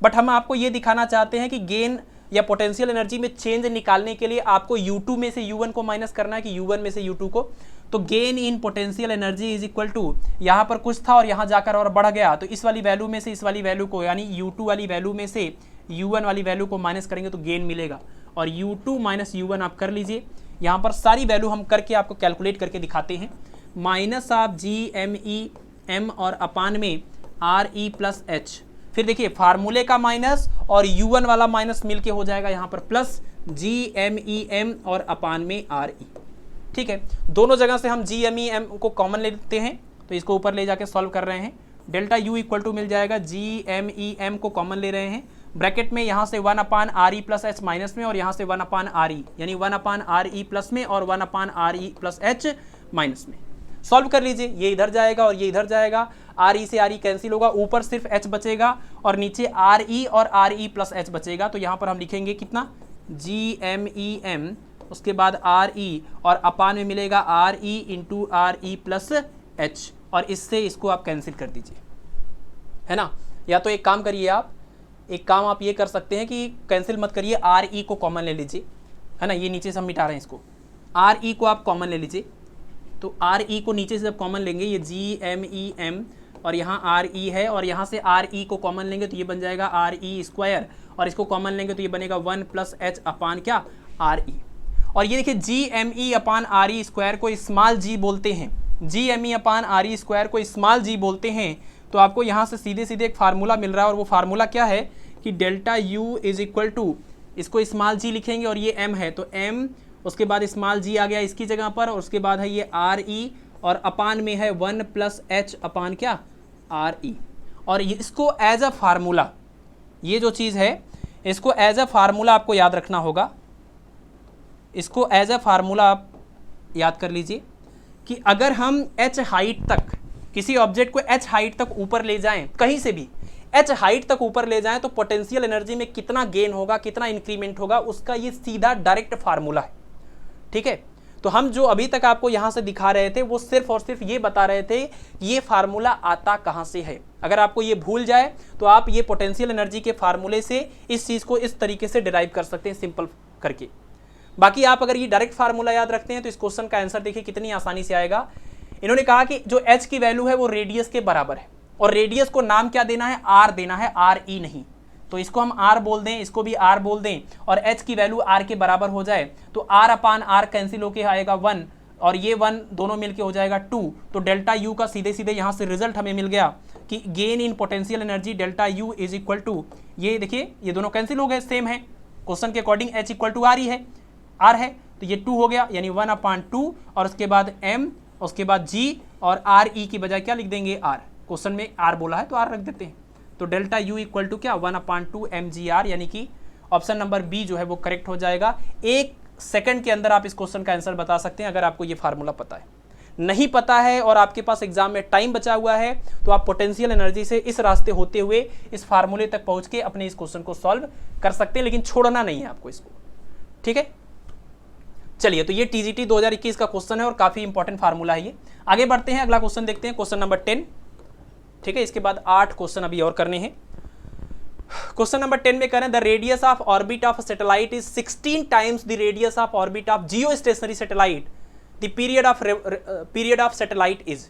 बट हम आपको ये दिखाना चाहते हैं कि गेन या पोटेंशियल एनर्जी में चेंज निकालने के लिए आपको U2 में से U1 को माइनस करना है कि U1 में से U2 को, तो gain in potential energy is equal to, यहाँ पर कुछ था और यहाँ जाकर और बढ़ गया, तो इस वाली वैल्यू में से इस वाली वैल्यू को, यानी U2 वाली वैल्यू में से U1 वाली वैल्यू को माइनस करेंगे तो गेन मिलेगा, और U2 माइनस U1 आप कर लीजिए। यहाँ पर सारी वैल्यू हम करके आपको कैलकुलेट करके दिखाते हैं, माइनस ऑफ GMEM और अपान में RE प्लस h, फिर देखिए फार्मूले का माइनस और U1 वाला माइनस मिलके हो जाएगा यहाँ पर प्लस GMEM और अपान में RE। ठीक है, दोनों जगह से हम GMEM को कॉमन ले लेते हैं, तो इसको ऊपर ले जाके सॉल्व कर रहे हैं, डेल्टा U इक्वल टू मिल जाएगा, GMEM को कॉमन ले रहे हैं, ब्रैकेट में यहाँ से 1 अपान RE प्लस h माइनस में, और यहाँ से 1 अपान RE, यानी 1 अपान RE प्लस में और 1 अपान RE प्लस h माइनस में। सॉल्व कर लीजिए, ये इधर जाएगा और ये इधर जाएगा, RE से RE कैंसिल होगा, ऊपर सिर्फ h बचेगा और नीचे RE और RE प्लस h बचेगा, तो यहाँ पर हम लिखेंगे कितना, GMEM, उसके बाद RE और अपान में मिलेगा RE into RE plus h, और इससे इसको आप कैंसिल कर दीजिए, है ना। या तो एक काम करिए आप, एक काम आप ये कर सकते हैं कि कैंसिल मत करिए, आर ई को कॉमन ले लीजिए, है ना, ये नीचे से हम मिटा रहे हैं इसको, आर ई को आप कॉमन ले लीजिए। तो आर ई को नीचे से जब कॉमन लेंगे, ये जी एम ई एम और यहाँ आर ई है, और यहाँ से आर ई को कॉमन लेंगे तो ये बन जाएगा आर ई स्क्वायर, और इसको कॉमन लेंगे तो ये बनेगा 1 प्लस एच अपान क्या, आर ई। और ये देखिए जी M E upon R E square को स्मॉल जी बोलते हैं, जी M E upon R E square को स्मॉल जी बोलते हैं। तो आपको यहाँ से सीधे सीधे एक फार्मूला मिल रहा है, और वो फार्मूला क्या है कि delta U is equal to, इसको स्मॉल जी लिखेंगे और ये एम है तो एम, उसके बाद स्मॉल जी आ गया इसकी जगह पर, और उसके बाद है ये आर ई, और अपान में है 1 प्लस एच अपान क्या, आर ई। और इसको एज अ फार्मूला, ये जो चीज़ है इसको एज अ फार्मूला आपको याद रखना होगा, इसको एज अ फार्मूला आप याद कर लीजिए कि अगर हम एच हाइट तक किसी ऑब्जेक्ट को एच हाइट तक ऊपर ले जाएं, कहीं से भी एच हाइट तक ऊपर ले जाएं, तो पोटेंशियल एनर्जी में कितना गेन होगा, कितना इंक्रीमेंट होगा, उसका ये सीधा डायरेक्ट फार्मूला है। ठीक है, तो हम जो अभी तक आपको यहां से दिखा रहे थे वो सिर्फ और सिर्फ ये बता रहे थे ये फार्मूला आता कहां से है। अगर आपको ये भूल जाए तो आप ये पोटेंशियल एनर्जी के फार्मूले से इस चीज को इस तरीके से डिराइव कर सकते हैं सिंपल करके। बाकी आप अगर ये डायरेक्ट फार्मूला याद रखते हैं तो इस क्वेश्चन का आंसर देखिए कितनी आसानी से आएगा। इन्होंने कहा कि जो एच की वैल्यू है वो रेडियस के बराबर है, और रेडियस को नाम क्या देना है, आर देना है, आर ई नहीं। तो इसको हम आर बोल दें, इसको भी आर बोल दें, और एच की वैल्यू आर के बराबर हो जाए तो आर अपान आर कैंसिल होके आएगा 1, और ये 1 दोनों मिलके हो जाएगा 2। तो डेल्टा यू का सीधे सीधे यहाँ से रिजल्ट हमें मिल गया कि gain in potential energy delta U is equal to, ये देखिए ये दोनों कैंसिल हो गए, सेम है क्वेश्चन के according, H equal to R ही है, आर है तो ये 2 हो गया, यानी 1/2, और उसके बाद एम, उसके बाद जी, और आर ई की बजाय क्या लिख देंगे, आर। क्वेश्चन में आर बोला है तो आर रख देते हैं। तो डेल्टा यू इक्वल टू क्या, 1/2 mgr, यानी कि ऑप्शन नंबर बी जो है वो करेक्ट हो जाएगा। 1 सेकंड के अंदर आप इस क्वेश्चन का आंसर बता सकते हैं अगर आपको ये फार्मूला पता है। नहीं पता है और आपके पास एग्जाम में टाइम बचा हुआ है तो आप पोटेंशियल एनर्जी से इस रास्ते होते हुए इस फार्मूले तक पहुंच के अपने इस क्वेश्चन को सॉल्व कर सकते हैं, लेकिन छोड़ना नहीं है आपको इसको। ठीक है, चलिए, तो ये टीजीटी 2021 का क्वेश्चन है और काफी इंपॉर्टेंट फार्मूला है ये। आगे बढ़ते हैं, अगला क्वेश्चन देखते हैं, क्वेश्चन नंबर 10। ठीक है, इसके बाद 8 क्वेश्चन अभी और करने हैं। क्वेश्चन नंबर 10 में करें, the radius of orbit of satellite is 16 times the radius of orbit of Jio stationery satellite, the period of satellite is.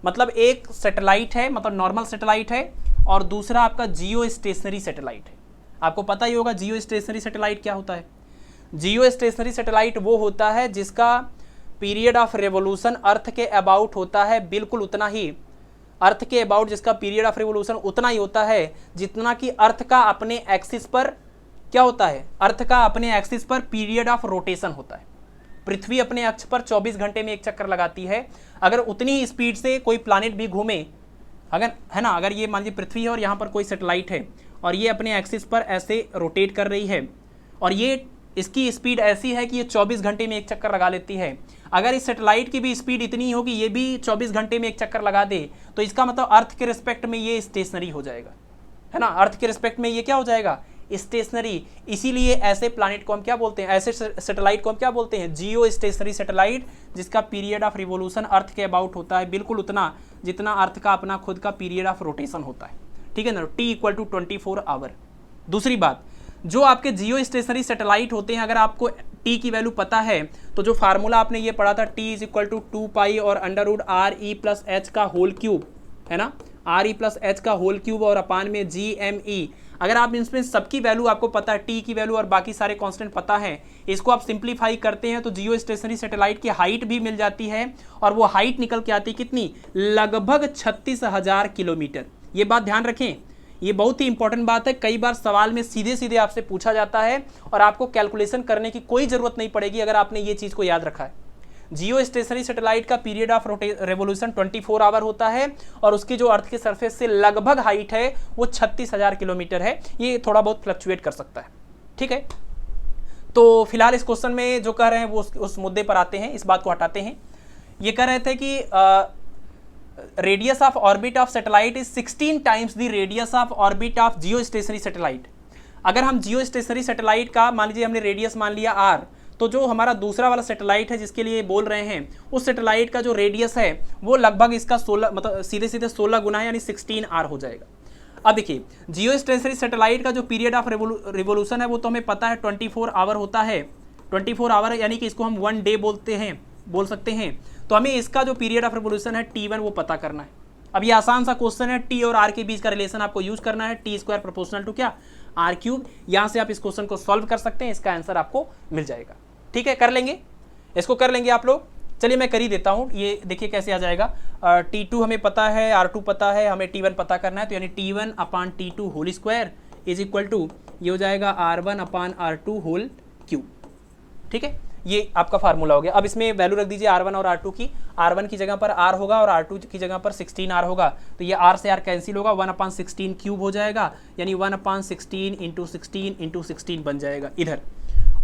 मतलब एक सैटेलाइट है, मतलब नॉर्मल सैटेलाइट है, और दूसरा आपका जियो स्टेशनरी सैटेलाइट है। आपको पता ही होगा जियो स्टेशनरी सैटेलाइट क्या होता है। जियो स्टेशनरी सैटेलाइट वो होता है जिसका पीरियड ऑफ रेवोल्यूशन अर्थ के अबाउट होता है, बिल्कुल उतना ही, अर्थ के अबाउट जिसका पीरियड ऑफ रिवोल्यूशन उतना ही होता है जितना कि अर्थ का अपने एक्सिस पर क्या होता है, अर्थ का अपने एक्सिस पर पीरियड ऑफ रोटेशन होता है। पृथ्वी अपने अक्ष पर 24 घंटे में एक चक्कर लगाती है। अगर उतनी ही स्पीड से कोई प्लैनेट भी घूमे, अगर है ना, अगर ये मान लीजिए पृथ्वी है और यहाँ पर कोई सैटेलाइट है और ये अपने एक्सिस पर ऐसे रोटेट कर रही है, और ये इसकी स्पीड ऐसी है कि ये 24 घंटे में एक चक्कर लगा लेती है। अगर इस सैटेलाइट की भी स्पीड इतनी होगी, ये भी 24 घंटे में एक चक्कर लगा दे, तो इसका मतलब अर्थ के रिस्पेक्ट में ये स्टेशनरी हो जाएगा, है ना, अर्थ के रिस्पेक्ट में ये क्या हो जाएगा, स्टेशनरी। इसीलिए ऐसे प्लैनेट को हम क्या बोलते हैं, ऐसे सैटेलाइट को हम क्या बोलते हैं, जियो स्टेशनरी सैटेलाइट, जिसका पीरियड ऑफ रिवोल्यूशन अर्थ के अबाउट होता है, बिल्कुल उतना जितना अर्थ का अपना खुद का पीरियड ऑफ रोटेशन होता है। ठीक है ना, T इक्वल टू 24 आवर। दूसरी बात, जो आपके जियो स्टेशनरी सैटेलाइट होते हैं, अगर आपको टी की वैल्यू पता है तो जो फार्मूला आपने ये पढ़ा था, T is equal to 2 pi और under root R E plus H का होल क्यूब, है ना, आर ई प्लस एच का होल क्यूब और अपान में जी एम ई। अगर आप इसमें सबकी वैल्यू आपको पता है, टी की वैल्यू और बाकी सारे कांस्टेंट पता है, इसको आप सिंप्लीफाई करते हैं तो जियो स्टेशनरी सैटेलाइट की हाइट भी मिल जाती है, और वो हाइट निकल के आती कितनी, लगभग 36,000 किलोमीटर। ये बात ध्यान रखें, ये बहुत ही इंपॉर्टेंट बात है। कई बार सवाल में सीधे सीधे आपसे पूछा जाता है और आपको कैलकुलेशन करने की कोई जरूरत नहीं पड़ेगी अगर आपने ये चीज को याद रखा है। जियो स्टेशनरी सैटेलाइट का पीरियड ऑफ रेवोल्यूशन 24 आवर होता है, और उसकी जो अर्थ के सरफेस से लगभग हाइट है वो 36,000 किलोमीटर है। ये थोड़ा बहुत फ्लक्चुएट कर सकता है। ठीक है, तो फिलहाल इस क्वेश्चन में जो कह रहे हैं वो उस मुद्दे पर आते हैं, इस बात को हटाते हैं। ये कह रहे थे कि radius of orbit of satellite is 16 times the radius of orbit of Jio stationery satellite. अगर हम जियो स्टेशनरी सैटेलाइट का मान लीजिए हमने रेडियस मान लिया r, तो जो हमारा दूसरा वाला सैटेलाइट है जिसके लिए बोल रहे हैं, उस सैटेलाइट का जो रेडियस है वो लगभग इसका 16, मतलब सीधे सीधे 16 गुना है, यानी 16r हो जाएगा। अब देखिए जियो स्टेशनरी सैटेलाइट का जो पीरियड ऑफ रिवोल्यूशन है वो तो हमें पता है 24 आवर होता है, 24 आवर यानी कि इसको हम 1 डे बोल सकते हैं। तो हमें इसका जो पीरियड ऑफ रिवोल्यूशन है T1 वो पता करना है। अब ये आसान सा क्वेश्चन है, टी और आर के बीच का रिलेशन आपको यूज करना है, टी स्क्वायर प्रोपोर्शनल टू क्या आर क्यूब। यहां से आप इस क्वेश्चन को सॉल्व कर सकते हैं, इसका आंसर आपको मिल जाएगा। ठीक है, कर लेंगे, इसको कर लेंगे आप लोग। चलिए मैं कर ही देता हूं, ये देखिए कैसे आ जाएगा। T2 हमें पता है, R2 पता है, हमें T1 पता करना है, तो यानी T1 upon T2 whole square is equal to ये हो जाएगा R1 अपान R2 होल क्यूब। ठीक है, ये आपका फार्मूला हो गया। अब इसमें वैल्यू रख दीजिए R1 और R2 की। R1 की जगह पर R होगा और R2 की जगह पर 16R होगा, तो ये R से R कैंसिल होगा, 1/16 क्यूब हो जाएगा, यानी 1/16 इंटू 16 बन जाएगा इधर।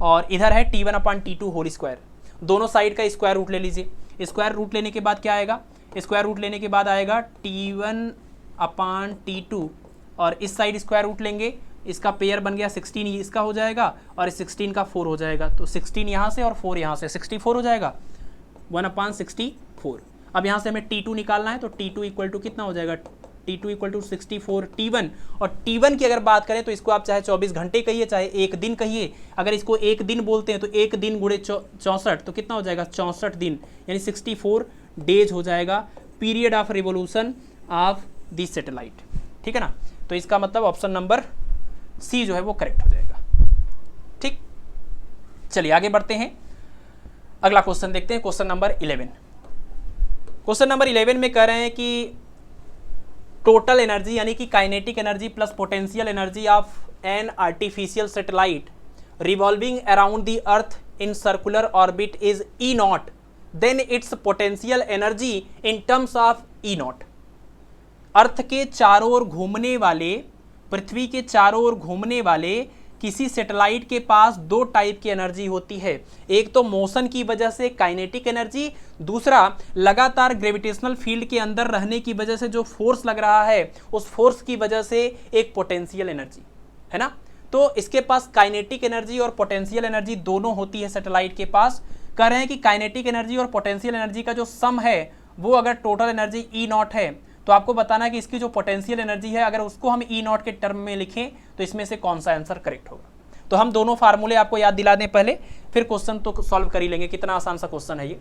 और इधर है T1/T2 होल स्क्वायर, दोनों साइड का स्क्वायर रूट ले लीजिए। स्क्वायर रूट लेने के बाद क्या आएगा, स्क्वायर रूट लेने के बाद आएगा T1/T2 और इस साइड स्क्वायर रूट लेंगे, इसका पेयर बन गया 16, इसका हो जाएगा और इस 16 का 4 हो जाएगा, तो 16 यहाँ से और 4 यहाँ से 64 हो जाएगा, 1/64। अब यहाँ से हमें T2 निकालना है, तो T2 इक्वल टू कितना हो जाएगा, T2 इक्वल टू 64 T1। और T1 की अगर बात करें तो इसको आप चाहे 24 घंटे कहिए चाहे एक दिन कहिए, अगर इसको एक दिन बोलते हैं तो एक दिन गुणे 64 तो कितना हो जाएगा 64 दिन, यानी 64 डेज हो जाएगा period of revolution of this satellite. ठीक है ना, तो इसका मतलब ऑप्शन नंबर सी जो है वो करेक्ट हो जाएगा। ठीक, चलिए आगे बढ़ते हैं, अगला क्वेश्चन देखते हैं, क्वेश्चन नंबर 11। क्वेश्चन नंबर 11 में कह रहे हैं कि टोटल एनर्जी यानी कि kinetic energy plus potential energy of an artificial satellite revolving around the earth in circular orbit is E0, then its potential energy in terms of E0। Earth के चारों ओर घूमने वाले, पृथ्वी के चारों ओर घूमने वाले किसी सैटेलाइट के पास दो टाइप की एनर्जी होती है, एक तो मोशन की वजह से काइनेटिक एनर्जी, दूसरा लगातार ग्रेविटेशनल फील्ड के अंदर रहने की वजह से जो फोर्स लग रहा है उस फोर्स की वजह से एक पोटेंशियल एनर्जी है ना। तो इसके पास काइनेटिक एनर्जी और पोटेंशियल एनर्जी दोनों होती है सैटेलाइट के पास। कह रहे हैं कि काइनेटिक एनर्जी और पोटेंशियल एनर्जी का जो सम है वो अगर टोटल एनर्जी E0 है तो आपको बताना है कि इसकी जो पोटेंशियल एनर्जी है अगर उसको हम E0 के टर्म में लिखें तो इसमें से कौन सा आंसर करेक्ट होगा। तो हम दोनों फार्मूले आपको याद दिला दें पहले, फिर क्वेश्चन तो सॉल्व कर ही लेंगे। कितना आसान सा क्वेश्चन है ये।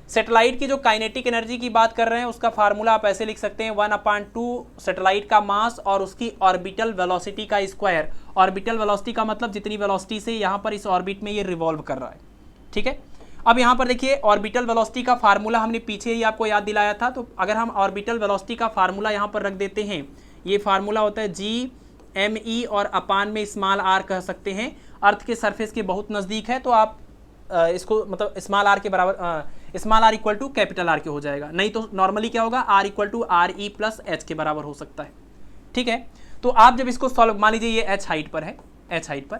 सैटेलाइट की जो काइनेटिक एनर्जी की बात कर रहे हैं उसका फार्मूला आप ऐसे लिख सकते हैं, 1/2 सैटेलाइट का मास और उसकी ऑर्बिटल वेलोसिटी का स्क्वायर। ऑर्बिटल वेलोसिटी का मतलब जितनी वेलोसिटी से यहाँ पर इस ऑर्बिट में ये रिवॉल्व कर रहा है। ठीक है, अब यहाँ पर देखिए ऑर्बिटल वेलोसिटी का फार्मूला हमने पीछे ही आपको याद दिलाया था, तो अगर हम ऑर्बिटल वेलोसिटी का फार्मूला यहाँ पर रख देते हैं, ये फार्मूला होता है G(m)e और अपान में स्मॉल r कह सकते हैं। अर्थ के सरफेस के बहुत नज़दीक है तो आप इसको मतलब स्मॉल r के बराबर, small r equal to capital R के हो जाएगा, नहीं तो नॉर्मली क्या होगा r equal to RE plus H के बराबर हो सकता है। ठीक है, तो आप जब इसको सॉल्व, मान लीजिए ये H हाइट पर है, H हाइट पर,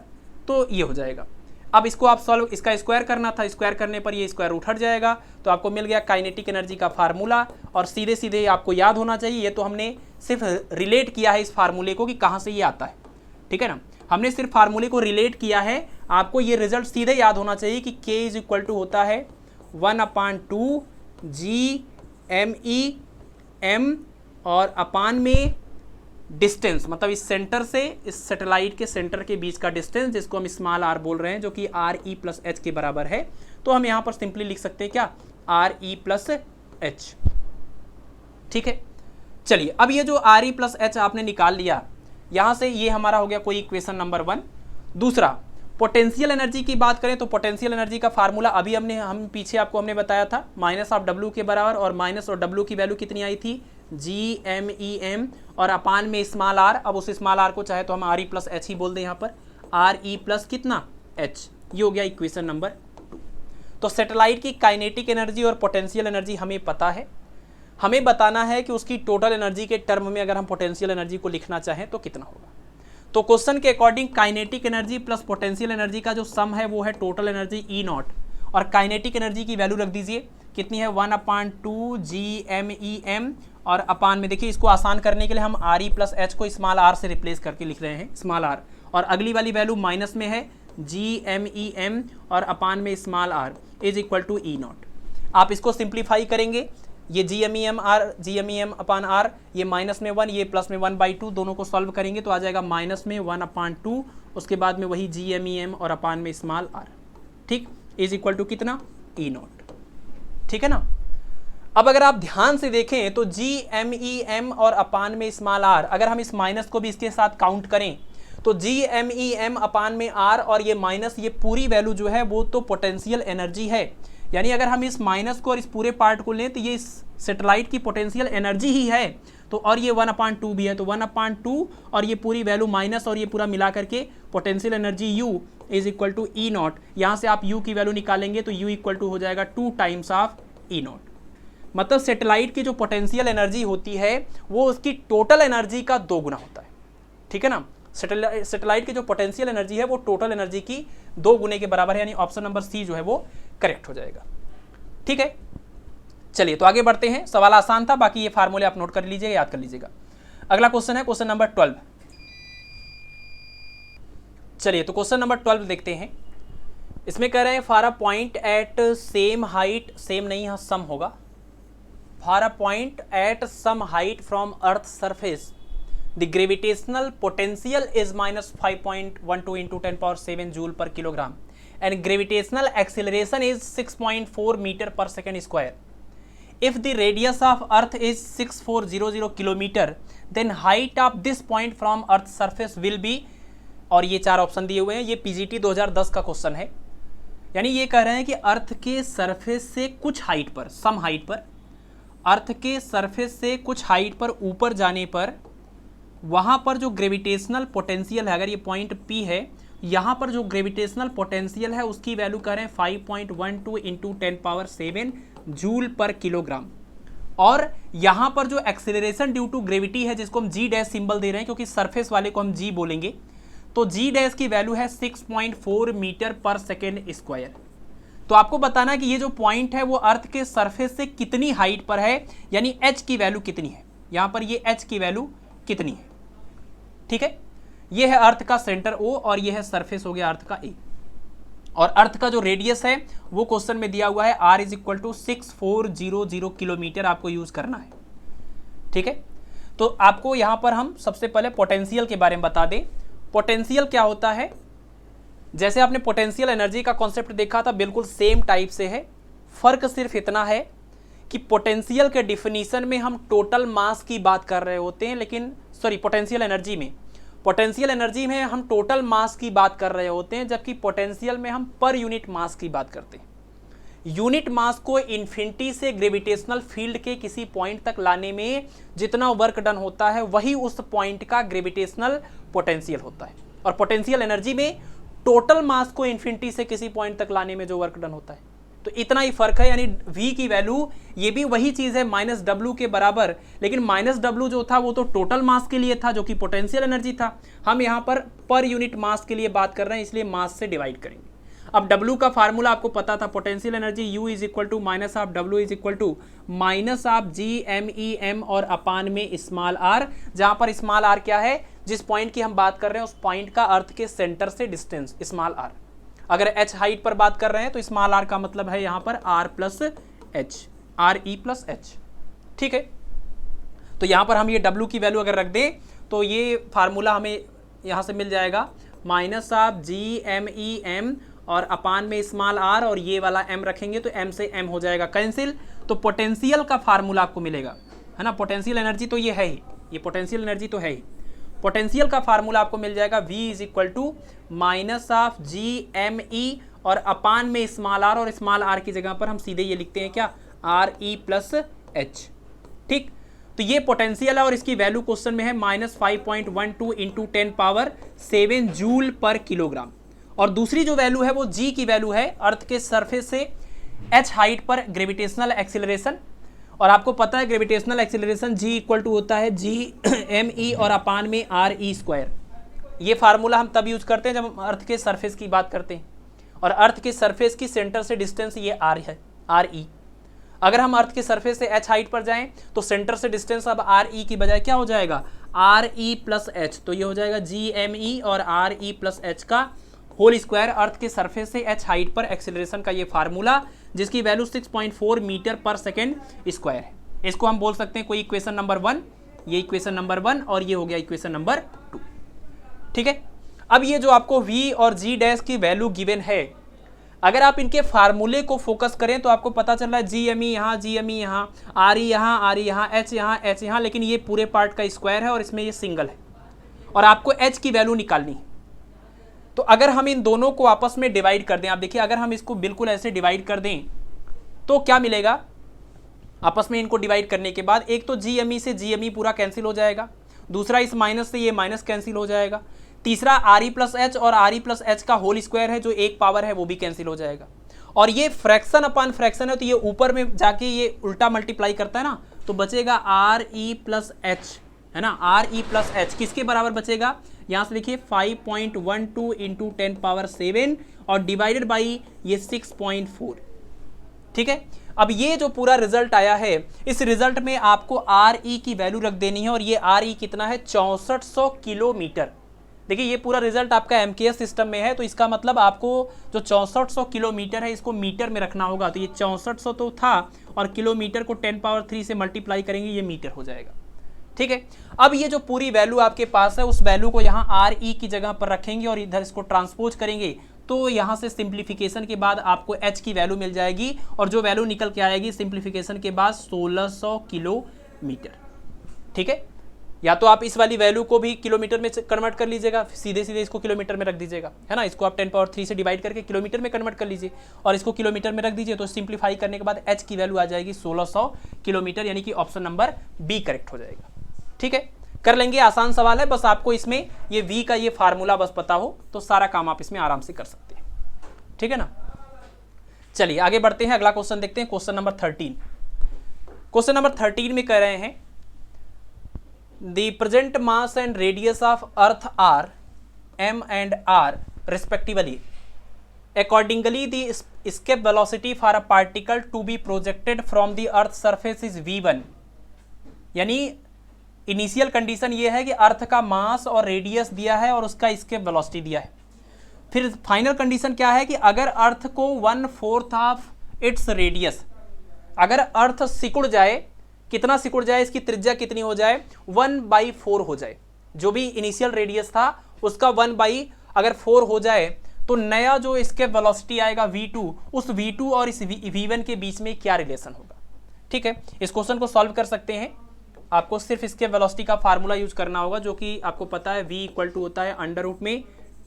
तो ये हो जाएगा। अब इसको आप सॉल्व, इसका स्क्वायर करना था, स्क्वायर करने पर ये स्क्वायर रूट हट जाएगा, तो आपको मिल गया काइनेटिक एनर्जी का फार्मूला। और सीधे सीधे आपको याद होना चाहिए, ये तो हमने सिर्फ रिलेट किया है इस फार्मूले को कि कहाँ से ये आता है। ठीक है ना, हमने सिर्फ फार्मूले को रिलेट किया है, आपको ये रिजल्ट सीधे याद होना चाहिए कि K इज इक्वल टू होता है 1/2 G(m)e(m) और अपान में डिस्टेंस, मतलब इस सेंटर से इस सैटेलाइट के सेंटर के बीच का डिस्टेंस जिसको हम स्मॉल r बोल रहे हैं, जो कि RE प्लस H के बराबर है। तो हम यहाँ पर सिंपली लिख सकते हैं क्या, RE प्लस H। ठीक है, चलिए अब ये जो RE प्लस H आपने निकाल लिया, यहाँ से ये हमारा हो गया कोई इक्वेशन नंबर 1। दूसरा, पोटेंशियल एनर्जी की बात करें तो पोटेंशियल एनर्जी का फार्मूला अभी हम पीछे आपको हमने बताया था, माइनस ऑफ W के बराबर, और माइनस और W की वैल्यू कितनी आई थी, G(m)e(m) और अपान में स्मॉल r। अब उस स्मॉल r को चाहे तो हम RE प्लस H ही बोल दें, यहाँ पर RE प्लस कितना H, ये हो गया इक्वेशन नंबर 2। तो सैटेलाइट की काइनेटिक एनर्जी और पोटेंशियल एनर्जी हमें पता है, हमें बताना है कि उसकी टोटल एनर्जी के टर्म में अगर हम पोटेंशियल एनर्जी को लिखना चाहें तो कितना होगा। तो क्वेश्चन के according kinetic energy plus potential energy का जो सम है वो है टोटल एनर्जी E0, और काइनेटिक एनर्जी की वैल्यू रख दीजिए कितनी है, 1/2 G(m)e(m) और अपान में देखिए इसको आसान करने के लिए हम RE प्लस H को स्मॉल r से रिप्लेस करके लिख रहे हैं, स्मॉल r, और अगली वाली वैल्यू माइनस में है G(m)e(m) और अपान में small r is equal to E0। आप इसको सिंप्लीफाई करेंगे ये G M E M R, ये माइनस में 1, ये प्लस में 1/2, दोनों को सॉल्व करेंगे तो आ जाएगा माइनस में 1/2, उसके बाद में वही जी एम ई एम और अपान में स्मॉल आर, ठीक, इज इक्वल टू कितना, ई नॉट, ठीक है ना। अब अगर आप ध्यान से देखें तो जी एम ई एम और अपान में स्मॉल आर, अगर हम इस माइनस को भी इसके साथ काउंट करें तो जी एम ई एम अपान में आर और ये माइनस, ये पूरी वैल्यू जो है वो तो पोटेंशियल एनर्जी है। यानी अगर हम इस माइनस को और इस पूरे पार्ट को लें तो ये सैटेलाइट की पोटेंशियल एनर्जी ही है। तो और ये 1/2 भी है, तो 1/2 और ये पूरी वैल्यू माइनस और ये पूरा मिला करके potential energy U is equal to E naught. यहाँ से आप यू की वैल्यू निकालेंगे तो यू इक्वल टू हो जाएगा 2 टाइम्स ऑफ ई नॉट। मतलब सैटेलाइट की जो पोटेंशियल एनर्जी होती है वो उसकी टोटल एनर्जी का 2 गुना होता है, ठीक है ना। सैटेलाइट की जो पोटेंशियल एनर्जी है वो टोटल एनर्जी की 2 गुने के बराबर है, यानी ऑप्शन नंबर सी जो है वो करेक्ट हो जाएगा, ठीक है। चलिए तो आगे बढ़ते हैं, सवाल आसान था, बाकी ये फार्मूले आप नोट कर लीजिएगा, याद कर लीजिएगा। अगला क्वेश्चन है क्वेश्चन नंबर 12। चलिए तो क्वेश्चन नंबर 12 देखते हैं। इसमें कह रहे हैं for a point at same height, same नहीं है सम होगा, for a point at some height from earth surface the gravitational potential is minus 5.12 into 10 power 7 joule per kilogram and gravitational acceleration is 6.4 meter per second square. If the radius of earth is 6400 kilometer then height of this point from earth surface will be, और ये 4 option दिए हुए हैं, ये PGT 2010 का question है। यानी ये कह रहे हैं कि अर्थ के सरफेस से कुछ हाइट पर, सम हाइट पर, अर्थ के सरफेस से कुछ हाइट पर ऊपर जाने पर वहाँ पर जो ग्रेविटेशनल पोटेंशियल है, अगर ये पॉइंट P है, यहाँ पर जो ग्रेविटेशनल पोटेंशियल है उसकी वैल्यू कह रहे हैं 5.12 इंटू 10 पावर 7 जूल पर किलोग्राम। और यहाँ पर जो एक्सेलरेशन ड्यू टू ग्रेविटी है जिसको हम जी डैश सिंबल दे रहे हैं क्योंकि सरफेस वाले को हम जी बोलेंगे, तो जी डैश की वैल्यू है 6.4 मीटर पर सेकेंड स्क्वायर। तो आपको बताना है कि ये जो पॉइंट है वो अर्थ के सरफेस से कितनी हाइट पर है, यानी एच की वैल्यू कितनी है, यहाँ पर ये एच की वैल्यू कितनी है, ठीक है। ये है अर्थ का सेंटर O और ये है सरफेस हो गया अर्थ का A, और अर्थ का जो रेडियस है वो क्वेश्चन में दिया हुआ है r is equal to 6400 kilometre आपको यूज करना है, ठीक है। तो आपको यहां पर हम सबसे पहले पोटेंशियल के बारे में बता दें। पोटेंशियल क्या होता है, जैसे आपने पोटेंशियल एनर्जी का कॉन्सेप्ट देखा था बिल्कुल सेम टाइप से है, फर्क सिर्फ इतना है कि पोटेंशियल के डिफिनीशन में हम टोटल मास की बात कर रहे होते हैं, लेकिन सॉरी पोटेंशियल एनर्जी में हम टोटल मास की बात कर रहे होते हैं, जबकि पोटेंशियल में हम पर यूनिट मास की बात करते हैं। यूनिट मास को इन्फिनिटी से ग्रेविटेशनल फील्ड के किसी पॉइंट तक लाने में जितना वर्क डन होता है वही उस पॉइंट का ग्रेविटेशनल पोटेंशियल होता है, और पोटेंशियल एनर्जी में टोटल मास को इन्फिनिटी से किसी पॉइंट तक लाने में जो वर्क डन होता है। तो इतना ही फर्क है, यानी v की वैल्यू ये भी वही चीज है -w के बराबर, लेकिन -w जो था वो तो टोटल मास के लिए था जो कि पोटेंशियल एनर्जी था। हम यहाँ पर यूनिट मास के लिए बात कर रहे हैं, इसलिए मास से डिवाइड करेंगे। अब w का फार्मूला आपको पता था, potential energy u is equal to minus of w is equal to minus of g_m_e_m और अपान में स्मॉल r, जहां पर स्मॉल r क्या है, जिस पॉइंट की हम बात कर रहे हैं उस पॉइंट का अर्थ के सेंटर से डिस्टेंस स्मॉल r। अगर h हाइट पर बात कर रहे हैं तो स्मॉल r का मतलब है यहाँ पर r plus H, are E plus H, ठीक है। तो यहाँ पर हम ये w की वैल्यू अगर रख दें तो ये फार्मूला हमें यहाँ से मिल जाएगा माइनस ऑफ g_m_e_m और अपान में स्मॉल r, और ये वाला m रखेंगे तो m से m हो जाएगा कैंसिल। तो पोटेंशियल का फार्मूला आपको मिलेगा, है ना। पोटेंशियल एनर्जी तो ये है ही, ये पोटेंशियल एनर्जी तो है ही। पोटेंशियल का फार्मूला आपको मिल जाएगा v is equal to minus of g_m_e और अपान में स्मॉल r, और स्मॉल r की जगह पर हम सीधे ये लिखते हैं क्या, आर ई प्लस एच, ठीक। तो ये पोटेंशियल है और इसकी वैल्यू क्वेश्चन में है -5.12 इंटू 10 पावर 7 जूल पर किलोग्राम। और दूसरी जो वैल्यू है वो g की वैल्यू है अर्थ के सरफेस से h हाइट पर ग्रेविटेशनल एक्सिलरेशन, और आपको पता है gravitational acceleration g equal to होता है g_m_e और अपान में r_e²। ये फार्मूला हम तब यूज करते हैं जब हम अर्थ के सरफेस की बात करते हैं, और अर्थ के सरफेस की सेंटर से डिस्टेंस ये r है, r_e। अगर हम अर्थ के सरफेस से h हाइट पर जाएं तो सेंटर से डिस्टेंस अब r_e की बजाय क्या हो जाएगा, r_e प्लस h, तो ये हो जाएगा g_m_e और r_e प्लस h का होल स्क्वायर। अर्थ के सरफेस से h हाइट पर एक्सेलरेशन का ये फार्मूला जिसकी वैल्यू 6.4 मीटर पर सेकेंड स्क्वायर है। इसको हम बोल सकते हैं कोई इक्वेशन नंबर 1, ये इक्वेशन नंबर 1 और ये हो गया इक्वेशन नंबर 2। ठीक है, अब ये जो आपको v और g डैश की वैल्यू गिवन है, अगर आप इनके फार्मूले को फोकस करें तो आपको पता चल रहा है GME यहाँ, GME यहाँ, RE यहाँ, RE यहाँ, H यहाँ, H यहाँ, लेकिन ये पूरे पार्ट का स्क्वायर है और इसमें ये सिंगल है और आपको H की वैल्यू निकालनी है। तो अगर हम इन दोनों को आपस में डिवाइड कर दें, आप देखिए अगर हम इसको बिल्कुल ऐसे डिवाइड कर दें तो क्या मिलेगा, आपस में इनको डिवाइड करने के बाद एक तो GME से GME पूरा कैंसिल हो जाएगा, दूसरा इस माइनस से ये माइनस कैंसिल हो जाएगा, तीसरा RE प्लस H और RE प्लस H का होल स्क्वायर है जो एक पावर है वो भी कैंसिल हो जाएगा। और ये फ्रैक्शन अपान फ्रैक्शन है तो ये ऊपर में जाके ये उल्टा मल्टीप्लाई करता है ना, तो बचेगा RE प्लस H, है ना, RE प्लस H किसके बराबर बचेगा, यहाँ से देखिए 5.12 इंटू 10 पावर 7 और डिवाइडेड बाई ये 6.4। ठीक है, अब ये जो पूरा रिजल्ट आया है, इस रिजल्ट में आपको RE की वैल्यू रख देनी है और ये RE कितना है, 6400 किलोमीटर। देखिए ये पूरा रिजल्ट आपका MKS सिस्टम में है, तो इसका मतलब आपको जो 6400 किलोमीटर है इसको मीटर में रखना होगा। तो ये 6400 तो था और किलोमीटर को 10 पावर 3 से मल्टीप्लाई करेंगे, ये मीटर हो जाएगा। ठीक है, अब ये जो पूरी वैल्यू आपके पास है उस वैल्यू को यहाँ RE की जगह पर रखेंगे और इधर इसको ट्रांसपोज करेंगे, तो यहाँ से सिंप्लीफिकेशन के बाद आपको H की वैल्यू मिल जाएगी और जो वैल्यू निकल के आएगी सिंप्लीफिकेशन के बाद 1600 किलोमीटर। ठीक है, या तो आप इस वाली वैल्यू को भी किलोमीटर में कन्वर्ट कर लीजिएगा, सीधे सीधे इसको किलोमीटर में रख दीजिएगा, है ना, इसको आप 10 पावर 3 से डिवाइड करके किलोमीटर में कन्वर्ट कर लीजिए और इसको किलोमीटर में रख दीजिए, तो सिंप्लीफाई करने के बाद H की वैल्यू आ जाएगी 1600 किलोमीटर, यानी कि ऑप्शन नंबर बी करेक्ट हो जाएगा। ठीक है, कर लेंगे, आसान सवाल है, बस आपको इसमें ये v का ये फार्मूला बस पता हो तो सारा काम आप इसमें आराम से कर सकते हैं। ठीक है ना, चलिए आगे बढ़ते हैं, अगला क्वेश्चन देखते हैं, क्वेश्चन नंबर 13। क्वेश्चन नंबर 13 में कह रहे हैं The present mass and radius of Earth are m and r respectively. Accordingly, the escape velocity for a particle to be projected from the Earth's surface is v1. यानी initial condition ये है कि अर्थ का मास और रेडियस दिया है और उसका escape velocity दिया है। फिर फाइनल कंडीशन क्या है कि अगर अर्थ को 1/4 ऑफ इट्स रेडियस, अगर अर्थ सिकुड़ जाए, कितना सिकुड़ जाए, इसकी त्रिज्या कितनी हो जाए, 1/4 हो जाए, जो भी इनिशियल रेडियस था उसका 1/4 हो जाए, तो नया जो इसके वेलोसिटी आएगा v2, उस v2 और इस v1 के बीच में क्या रिलेशन होगा। ठीक है, इस क्वेश्चन को सॉल्व कर सकते हैं, आपको सिर्फ इसके वेलोसिटी का फार्मूला यूज करना होगा जो कि आपको पता है, v इक्वल टू होता है अंडर रूट में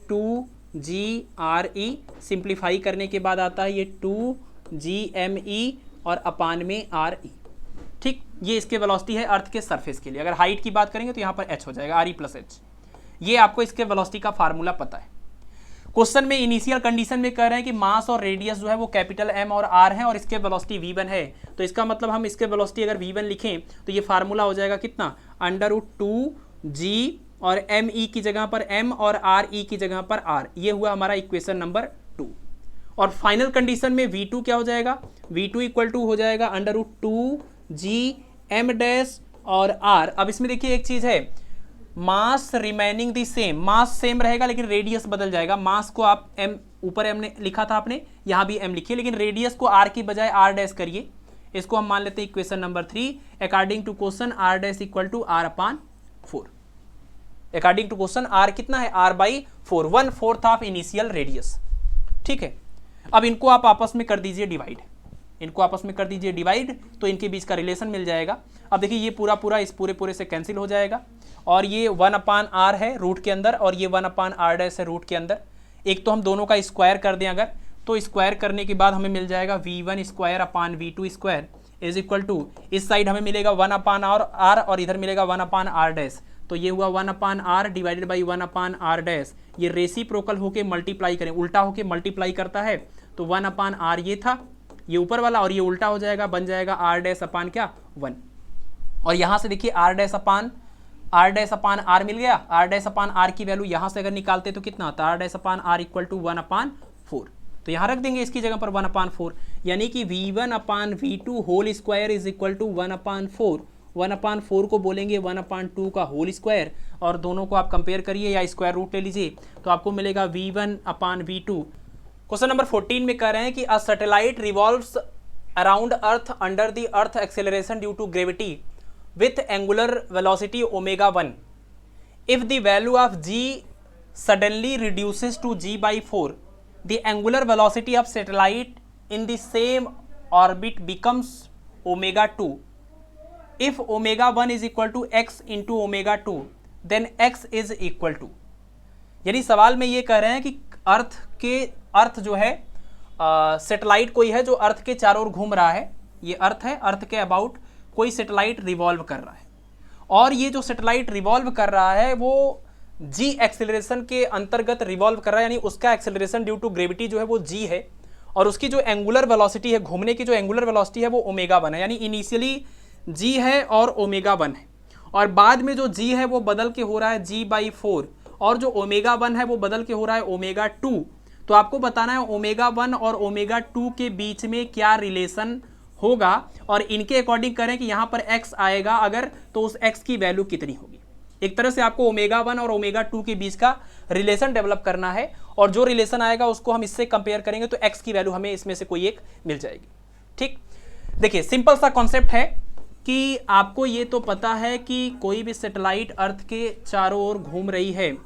2GRE, सिंप्लीफाई करने के बाद आता है ये 2GME और अपान में RE। ठीक, ये इसके वेलोसिटी है अर्थ के सरफेस के लिए। अगर हाइट की बात करेंगे तो यहाँ पर h हो जाएगा, RE प्लस H। ये आपको इसके वेलोसिटी का फार्मूला पता है। क्वेश्चन में इनिशियल कंडीशन में कह रहे हैं कि मास और रेडियस जो है वो कैपिटल M और R है और इसके वेलोसिटी v1 है, तो इसका मतलब हम इसके वेलोसिटी अगर v1 लिखें तो ये फार्मूला हो जाएगा कितना, अंडर रूट 2G और ME की जगह पर M और RE की जगह पर R। ये हुआ हमारा इक्वेशन नंबर 2। और फाइनल कंडीशन में v2 क्या हो जाएगा, v2 इक्वल टू हो जाएगा अंडर रूट 2GM डैश और R। अब इसमें देखिए एक चीज है, mass remaining the same, mass same रहेगा लेकिन रेडियस बदल जाएगा। मास को आप m, ऊपर m ने लिखा था आपने, यहाँ भी m लिखिए, लेकिन रेडियस को r की बजाय r डैश करिए। इसको हम मान लेते हैं equation number 3, according to question r dash equal to r upon 4। According to question r कितना है, r/4, 1/4 ऑफ इनिशियल रेडियस। ठीक है, अब इनको आप आपस में कर दीजिए डिवाइड, इनको आपस में कर दीजिए डिवाइड, तो इनके बीच का रिलेशन मिल जाएगा। अब देखिए ये पूरा पूरा इस पूरे पूरे से कैंसिल हो जाएगा और ये 1/r है रूट के अंदर और ये 1/r डैश है रूट के अंदर। एक तो हम दोनों का स्क्वायर कर दें अगर, तो स्क्वायर करने के बाद हमें मिल जाएगा v1 square upon v2 square is equal to, इस साइड हमें मिलेगा 1/r और इधर मिलेगा 1/r डैश, तो ये हुआ 1/r divided by 1/r dash. ये रेसिप्रोकल होके मल्टीप्लाई करें, उल्टा होके मल्टीप्लाई करता है, तो 1/r ये था, ये ऊपर वाला, और ये उल्टा हो जाएगा, बन जाएगा r डैश अपान क्या 1। और यहाँ से देखिए r डैश अपान r मिल गया, r डैश अपान r की वैल्यू यहाँ से अगर निकालते तो कितना आता है, r dash upon r equal to 1/4, तो यहाँ रख देंगे इसकी जगह पर 1/4, यानी कि v1 upon v2 whole square is equal to 1/4। 1/4 को बोलेंगे 1/2 का होल स्क्वायर, और दोनों को आप कंपेयर करिए या स्क्वायर रूट ले लीजिए तो आपको मिलेगा v1 upon v2। Question number 14 में कह रहे हैं कि a satellite revolves around earth under the earth acceleration due to gravity with angular velocity omega 1, if the value of g suddenly reduces to g by 4, the angular velocity of satellite in the same orbit becomes omega 2. If omega 1 is equal to x into omega 2, then x is equal to, यानी सवाल में ये कह रहे हैं कि अर्थ जो है सैटेलाइट कोई है जो अर्थ के चारों ओर घूम रहा है, ये अर्थ है, अर्थ के अबाउट कोई सैटेलाइट रिवॉल्व कर रहा है, और ये जो सैटेलाइट रिवॉल्व कर रहा है वो जी एक्सेलरेशन के अंतर्गत रिवॉल्व कर रहा है, यानी उसका एक्सेलरेशन ड्यू टू ग्रेविटी जो है वो जी है, और उसकी जो एंगुलर वेलोसिटी है, घूमने की जो एंगुलर वेलोसिटी है वो ओमेगा 1 है, यानी इनिशियली जी है और ओमेगा 1 है, और बाद में जो जी है वो बदल के हो रहा है जी बाई 4, और जो ओमेगा 1 है वो बदल के हो रहा है ओमेगा 2। तो आपको बताना है ओमेगा 1 और ओमेगा 2 के बीच में क्या रिलेशन होगा, और इनके अकॉर्डिंग करें कि यहाँ पर x आएगा अगर, तो उस x की वैल्यू कितनी होगी। एक तरह से आपको ओमेगा 1 और ओमेगा 2 के बीच का रिलेशन डेवलप करना है, और जो रिलेशन आएगा उसको हम इससे कंपेयर करेंगे तो x की वैल्यू हमें इसमें से कोई एक मिल जाएगी। ठीक, देखिए सिंपल सा कॉन्सेप्ट है कि आपको ये तो पता है कि कोई भी सैटेलाइट अर्थ के चारों ओर घूम रही है,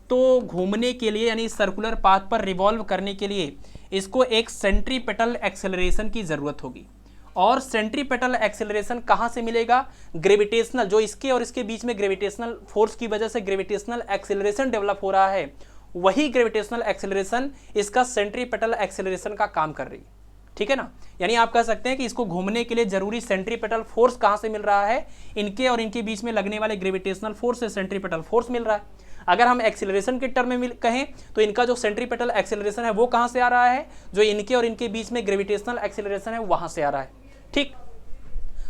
तो घूमने के लिए यानी सर्कुलर पाथ पर रिवॉल्व करने के लिए इसको एक सेंट्रीपेटल एक्सेलरेशन की ज़रूरत होगी, और सेंट्रीपेटल एक्सेलरेशन कहाँ से मिलेगा? ग्रेविटेशनल, जो इसके और इसके बीच में ग्रेविटेशनल फोर्स की वजह से ग्रेविटेशनल एक्सेलरेशन डेवलप हो रहा है, वही ग्रेविटेशनल एक्सेलरेशन इसका सेंट्रीपेटल एक्सेलरेशन का काम कर रही है। ठीक है ना, यानी आप कह सकते हैं कि इसको घूमने के लिए जरूरी सेंट्रीपेटल फोर्स कहाँ से मिल रहा है? इनके और इनके बीच में लगने वाले ग्रेविटेशनल फोर्स से सेंट्रीपेटल फोर्स मिल रहा है। अगर हम एक्सेलरेशन के टर्म में कहें तो इनका जो सेंट्रीपेटल एक्सेलरेशन है वो कहाँ से आ रहा है? जो इनके और इनके बीच में ग्रेविटेशनल एक्सेलरेशन है वहाँ से आ रहा है। ठीक,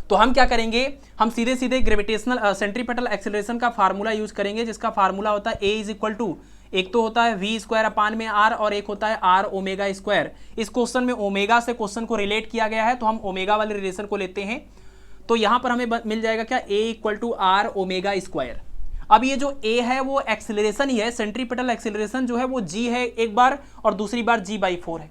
तो हम क्या करेंगे, हम सीधे सीधे ग्रेविटेशनल सेंट्रीपेटल एक्सेलरेशन का फार्मूला यूज करेंगे, जिसका फार्मूला होता है A इज इक्वल टू, एक तो होता है वी स्क्वायर अपान में आर, और एक होता है आर ओमेगा स्क्वायर। इस क्वेश्चन में ओमेगा से क्वेश्चन को रिलेट किया गया है, तो हम ओमेगा वाले रिलेशन को लेते हैं, तो यहाँ पर हमें मिल जाएगा क्या? A equal to R omega square. अब ये जो A है वो एक्सेलरेशन ही है, सेंट्रीपेटल एक्सेलरेशन जो है वो G है एक बार, और दूसरी बार G बाई 4 है,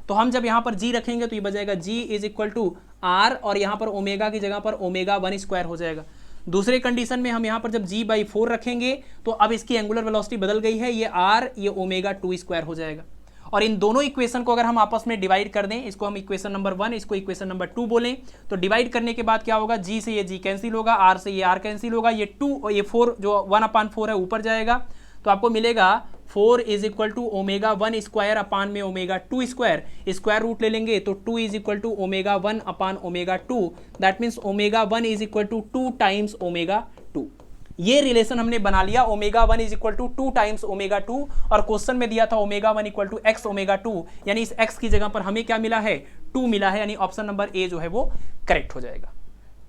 तो हम जब यहाँ पर G रखेंगे तो ये बजाएगा G is equal to R, और यहाँ पर ओमेगा की जगह पर ओमेगा 1 स्क्वायर हो जाएगा। दूसरे कंडीशन में हम यहाँ पर जब G बाई 4 रखेंगे तो अब इसकी एंगुलर वेलोसिटी बदल गई है, ये R ये ओमेगा 2 स्क्वायर हो जाएगा। और इन दोनों इक्वेशन को अगर हम आपस में डिवाइड कर दें, इसको हम इक्वेशन नंबर 1, इसको इक्वेशन नंबर 2 बोलें, तो डिवाइड करने के बाद क्या होगा? G से ये G कैंसिल होगा, R से ये R कैंसिल होगा, ये 2 और ये 4 जो 1/4 है ऊपर जाएगा, तो आपको मिलेगा 4 is equal to omega 1 square upon में ओमेगा 2 स्क्वायर, स्क्वायर रूट ले लेंगे तो 2 is equal to omega 1 upon omega 2, that means omega 1 is equal to 2 times omega 2। ये रिलेशन हमने बना लिया, omega 1 is equal to 2 times omega 2, और question में दिया था omega 1 equal to X omega 2, यानी इस एक्स की जगह पर हमें क्या मिला है? 2 मिला है, यानी ऑप्शन नंबर ए जो है वो करेक्ट हो जाएगा।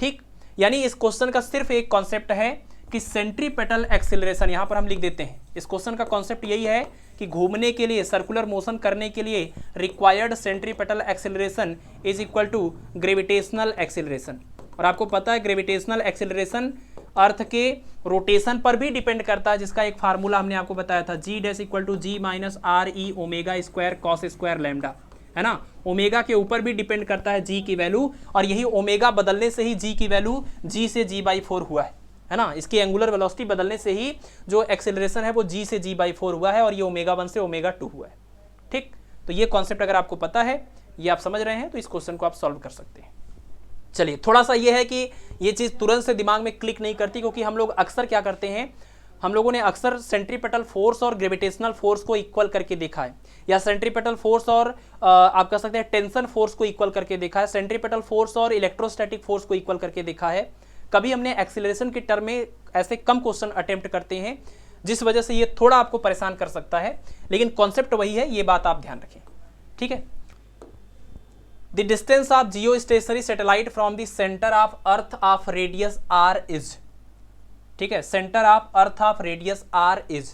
ठीक, यानी इस क्वेश्चन का सिर्फ एक कॉन्सेप्ट है कि सेंट्रीपेटल एक्सेलरेशन, यहां पर हम लिख देते हैं, इस क्वेश्चन का कॉन्सेप्ट यही है कि घूमने के लिए, सर्कुलर मोशन करने के लिए required centripetal acceleration is equal to gravitational acceleration. और आपको पता है ग्रेविटेशनल एक्सेलरेशन अर्थ के रोटेशन पर भी डिपेंड करता है, जिसका एक फार्मूला हमने आपको बताया था, G dash equal to G minus R E omega square cos square lambda, है ना। ओमेगा के ऊपर भी डिपेंड करता है G की वैल्यू, और यही ओमेगा बदलने से ही G की वैल्यू G से G बाई 4 हुआ है ना। इसकी एंगुलर वेलोसिटी बदलने से ही जो एक्सेलरेशन है वो G से G बाई 4 हुआ है, और ये ओमेगा 1 से ओमेगा 2 हुआ है। ठीक, तो ये कॉन्सेप्ट अगर आपको पता है, ये आप समझ रहे हैं, तो इस क्वेश्चन को आप सॉल्व कर सकते हैं। चलिए, थोड़ा सा ये है कि ये चीज़ तुरंत से दिमाग में क्लिक नहीं करती, क्योंकि हम लोग अक्सर क्या करते हैं, हम लोगों ने अक्सर सेंट्रीपेटल फोर्स और ग्रेविटेशनल फोर्स को इक्वल करके देखा है, या सेंट्रीपेटल फोर्स और आप कह सकते हैं टेंशन फोर्स को इक्वल करके देखा है, सेंट्रीपेटल फोर्स और इलेक्ट्रोस्टैटिक फोर्स को इक्वल करके देखा है। कभी हमने एक्सीलरेशन के टर्म में ऐसे कम क्वेश्चन अटेम्प्ट करते हैं, जिस वजह से ये थोड़ा आपको परेशान कर सकता है, लेकिन कॉन्सेप्ट वही है, ये बात आप ध्यान रखें। ठीक है, The distance of geostationary satellite from the center of Earth of radius r is, ठीक है, center of Earth of radius r is,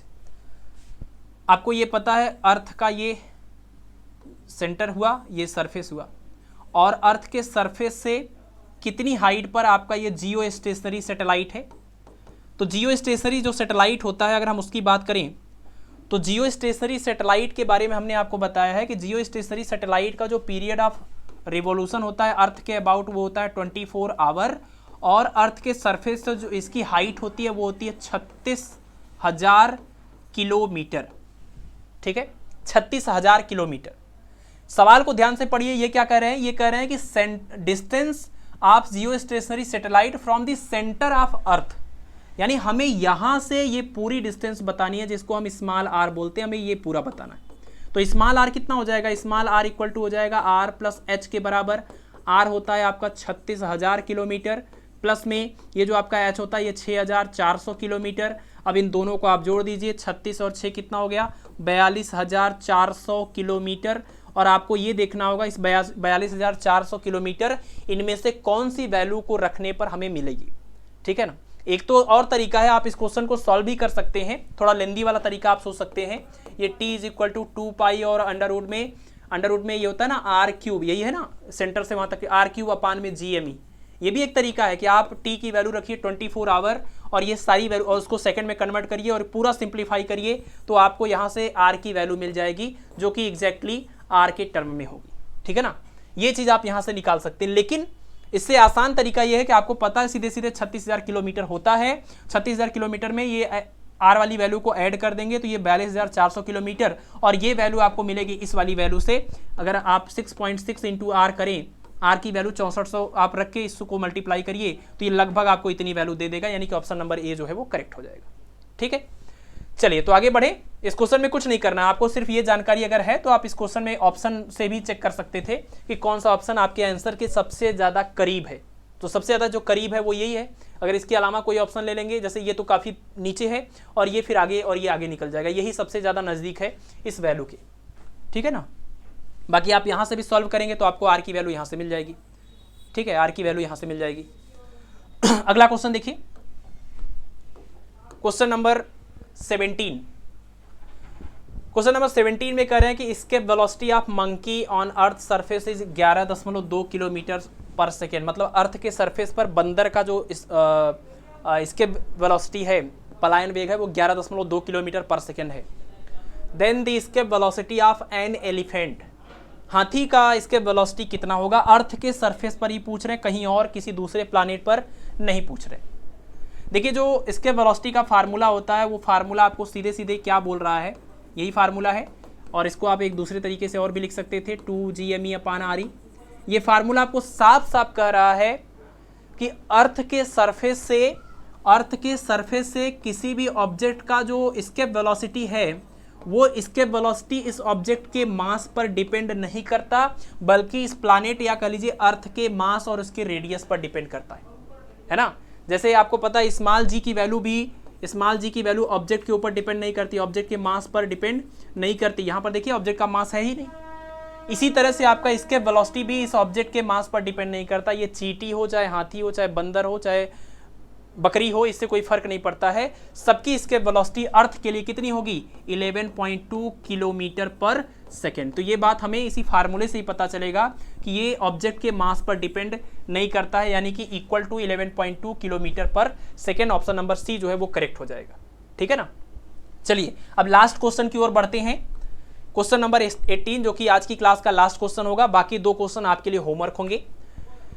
आपको ये पता है अर्थ का ये सेंटर हुआ, ये सरफेस हुआ, और अर्थ के सरफेस से कितनी हाइट पर आपका ये जियो स्टेशनरी सैटेलाइट है। तो जियो स्टेशनरी जो सैटेलाइट होता है, अगर हम उसकी बात करें तो जियो स्टेशनरी सैटेलाइट के बारे में हमने आपको बताया है कि जियो स्टेशनरी सैटेलाइट का जो पीरियड ऑफ रिवॉल्यूशन होता है अर्थ के अबाउट वो होता है 24 आवर, और अर्थ के सरफेस से जो इसकी हाइट होती है वो होती है 36,000 किलोमीटर। ठीक है, 36,000 किलोमीटर। सवाल को ध्यान से पढ़िए, ये क्या कह रहे हैं, ये कह रहे हैं कि distance of Jio stationery satellite from the centre of earth, यानी हमें यहां से ये पूरी डिस्टेंस बतानी है जिसको हम स्मॉल आर बोलते हैं, हमें ये पूरा बताना है। तो स्मॉल आर कितना हो जाएगा, स्मॉल आर इक्वल टू हो जाएगा आर प्लस एच के बराबर। आर होता है आपका 36,000 किलोमीटर, प्लस में ये जो आपका एच होता है ये 6,400 किलोमीटर। अब इन दोनों को आप जोड़ दीजिए, 36 और 6 कितना हो गया, 42,400 किलोमीटर। और आपको ये देखना होगा इस 42,400 किलोमीटर इनमें से कौन सी वैल्यू को रखने पर हमें मिलेगी। ठीक है ना। एक तो और तरीका है, आप इस क्वेश्चन को सॉल्व भी कर सकते हैं, थोड़ा लेंदी वाला तरीका आप सोच सकते हैं। ये t इज इक्वल टू 2 और अंडर रूट में ये होता है ना आर क्यूब, यही है ना सेंटर से वहां तक आर क्यूब अपान में GME। ये भी एक तरीका है कि आप t की वैल्यू रखिए 24 आवर और ये सारी वैल्यू और उसको सेकंड में कन्वर्ट करिए और पूरा सिंप्लीफाई करिए, तो आपको यहाँ से r की वैल्यू मिल जाएगी जो कि एग्जैक्टली r के टर्म में होगी। ठीक है ना, ये चीज़ आप यहाँ से निकाल सकते हैं। लेकिन इससे आसान तरीका यह है कि आपको पता है सीधे सीधे 36,000 किलोमीटर होता है। 36,000 किलोमीटर में ये आर वाली वैल्यू को ऐड कर देंगे तो ये 42,400 किलोमीटर, और ये वैल्यू आपको मिलेगी इस वाली वैल्यू से। अगर आप 6.6 इंटू आर करें, आर की वैल्यू 6400 आप रख के इसको मल्टीप्लाई करिए तो ये लगभग आपको इतनी वैल्यू दे देगा, यानी कि ऑप्शन नंबर ए जो है वो करेक्ट हो जाएगा। ठीक है, चलिए तो आगे बढ़े। इस क्वेश्चन में कुछ नहीं करना, आपको सिर्फ ये जानकारी अगर है तो आप इस क्वेश्चन में ऑप्शन से भी चेक कर सकते थे कि कौन सा ऑप्शन आपके आंसर के सबसे ज़्यादा करीब है। तो सबसे ज़्यादा जो करीब है वो यही है। अगर इसके अलावा कोई ऑप्शन ले लेंगे, जैसे ये तो काफ़ी नीचे है और ये फिर आगे और ये आगे निकल जाएगा, यही सबसे ज़्यादा नज़दीक है इस वैल्यू के। ठीक है ना, बाकी आप यहाँ से भी सॉल्व करेंगे तो आपको आर की वैल्यू यहाँ से मिल जाएगी। ठीक है, आर की वैल्यू यहाँ से मिल जाएगी। अगला क्वेश्चन देखिए, क्वेश्चन नंबर 17। क्वेश्चन नंबर 17 में कह रहे हैं कि escape velocity of monkey on earth surface is 11.2 kilometre पर सेकेंड। मतलब अर्थ के सरफेस पर बंदर का जो एस्केप वेलोसिटी है, पलायन वेग है, वो 11.2 किलोमीटर पर सेकेंड है। Then the escape velocity of an elephant, हाथी का एस्केप वेलोसिटी कितना होगा। अर्थ के सरफेस पर ही पूछ रहे हैं, कहीं और किसी दूसरे प्लानेट पर नहीं पूछ रहे। देखिए जो एस्केप वेलोसिटी का फार्मूला होता है वो फार्मूला आपको सीधे सीधे क्या बोल रहा है, यही फार्मूला है। और इसको आप एक दूसरे तरीके से और भी लिख सकते थे, 2GME/RE। ये फार्मूला आपको साफ साफ कह रहा है कि अर्थ के सरफेस से किसी भी ऑब्जेक्ट का जो एस्केप वेलोसिटी है वो एस्केप वेलोसिटी इस ऑब्जेक्ट के मास पर डिपेंड नहीं करता, बल्कि इस प्लानेट या कह लीजिए अर्थ के मास और उसके रेडियस पर डिपेंड करता है ना। जैसे आपको पता है स्मॉल जी की वैल्यू ऑब्जेक्ट के ऊपर डिपेंड नहीं करती, ऑब्जेक्ट के मास पर डिपेंड नहीं करती। यहाँ पर देखिए ऑब्जेक्ट का मास है ही नहीं। इसी तरह से आपका एस्केप वेलोसिटी भी इस ऑब्जेक्ट के मास पर डिपेंड नहीं करता। ये चींटी हो, चाहे हाथी हो, चाहे बंदर हो, चाहे बकरी हो, इससे कोई फर्क नहीं पड़ता है। सबकी एस्केप वेलोसिटी अर्थ के लिए कितनी होगी, 11.2 किलोमीटर पर सेकेंड। तो ये बात हमें इसी फार्मूले से ही पता चलेगा कि ये ऑब्जेक्ट के मास पर डिपेंड नहीं करता है, यानी कि इक्वल टू 11.2 किलोमीटर पर सेकेंड। ऑप्शन नंबर सी जो है वो करेक्ट हो जाएगा। ठीक है ना। चलिए अब लास्ट क्वेश्चन की ओर बढ़ते हैं, क्वेश्चन नंबर 18, जो कि आज की क्लास का लास्ट क्वेश्चन होगा। बाकी 2 क्वेश्चन आपके लिए होमवर्क होंगे।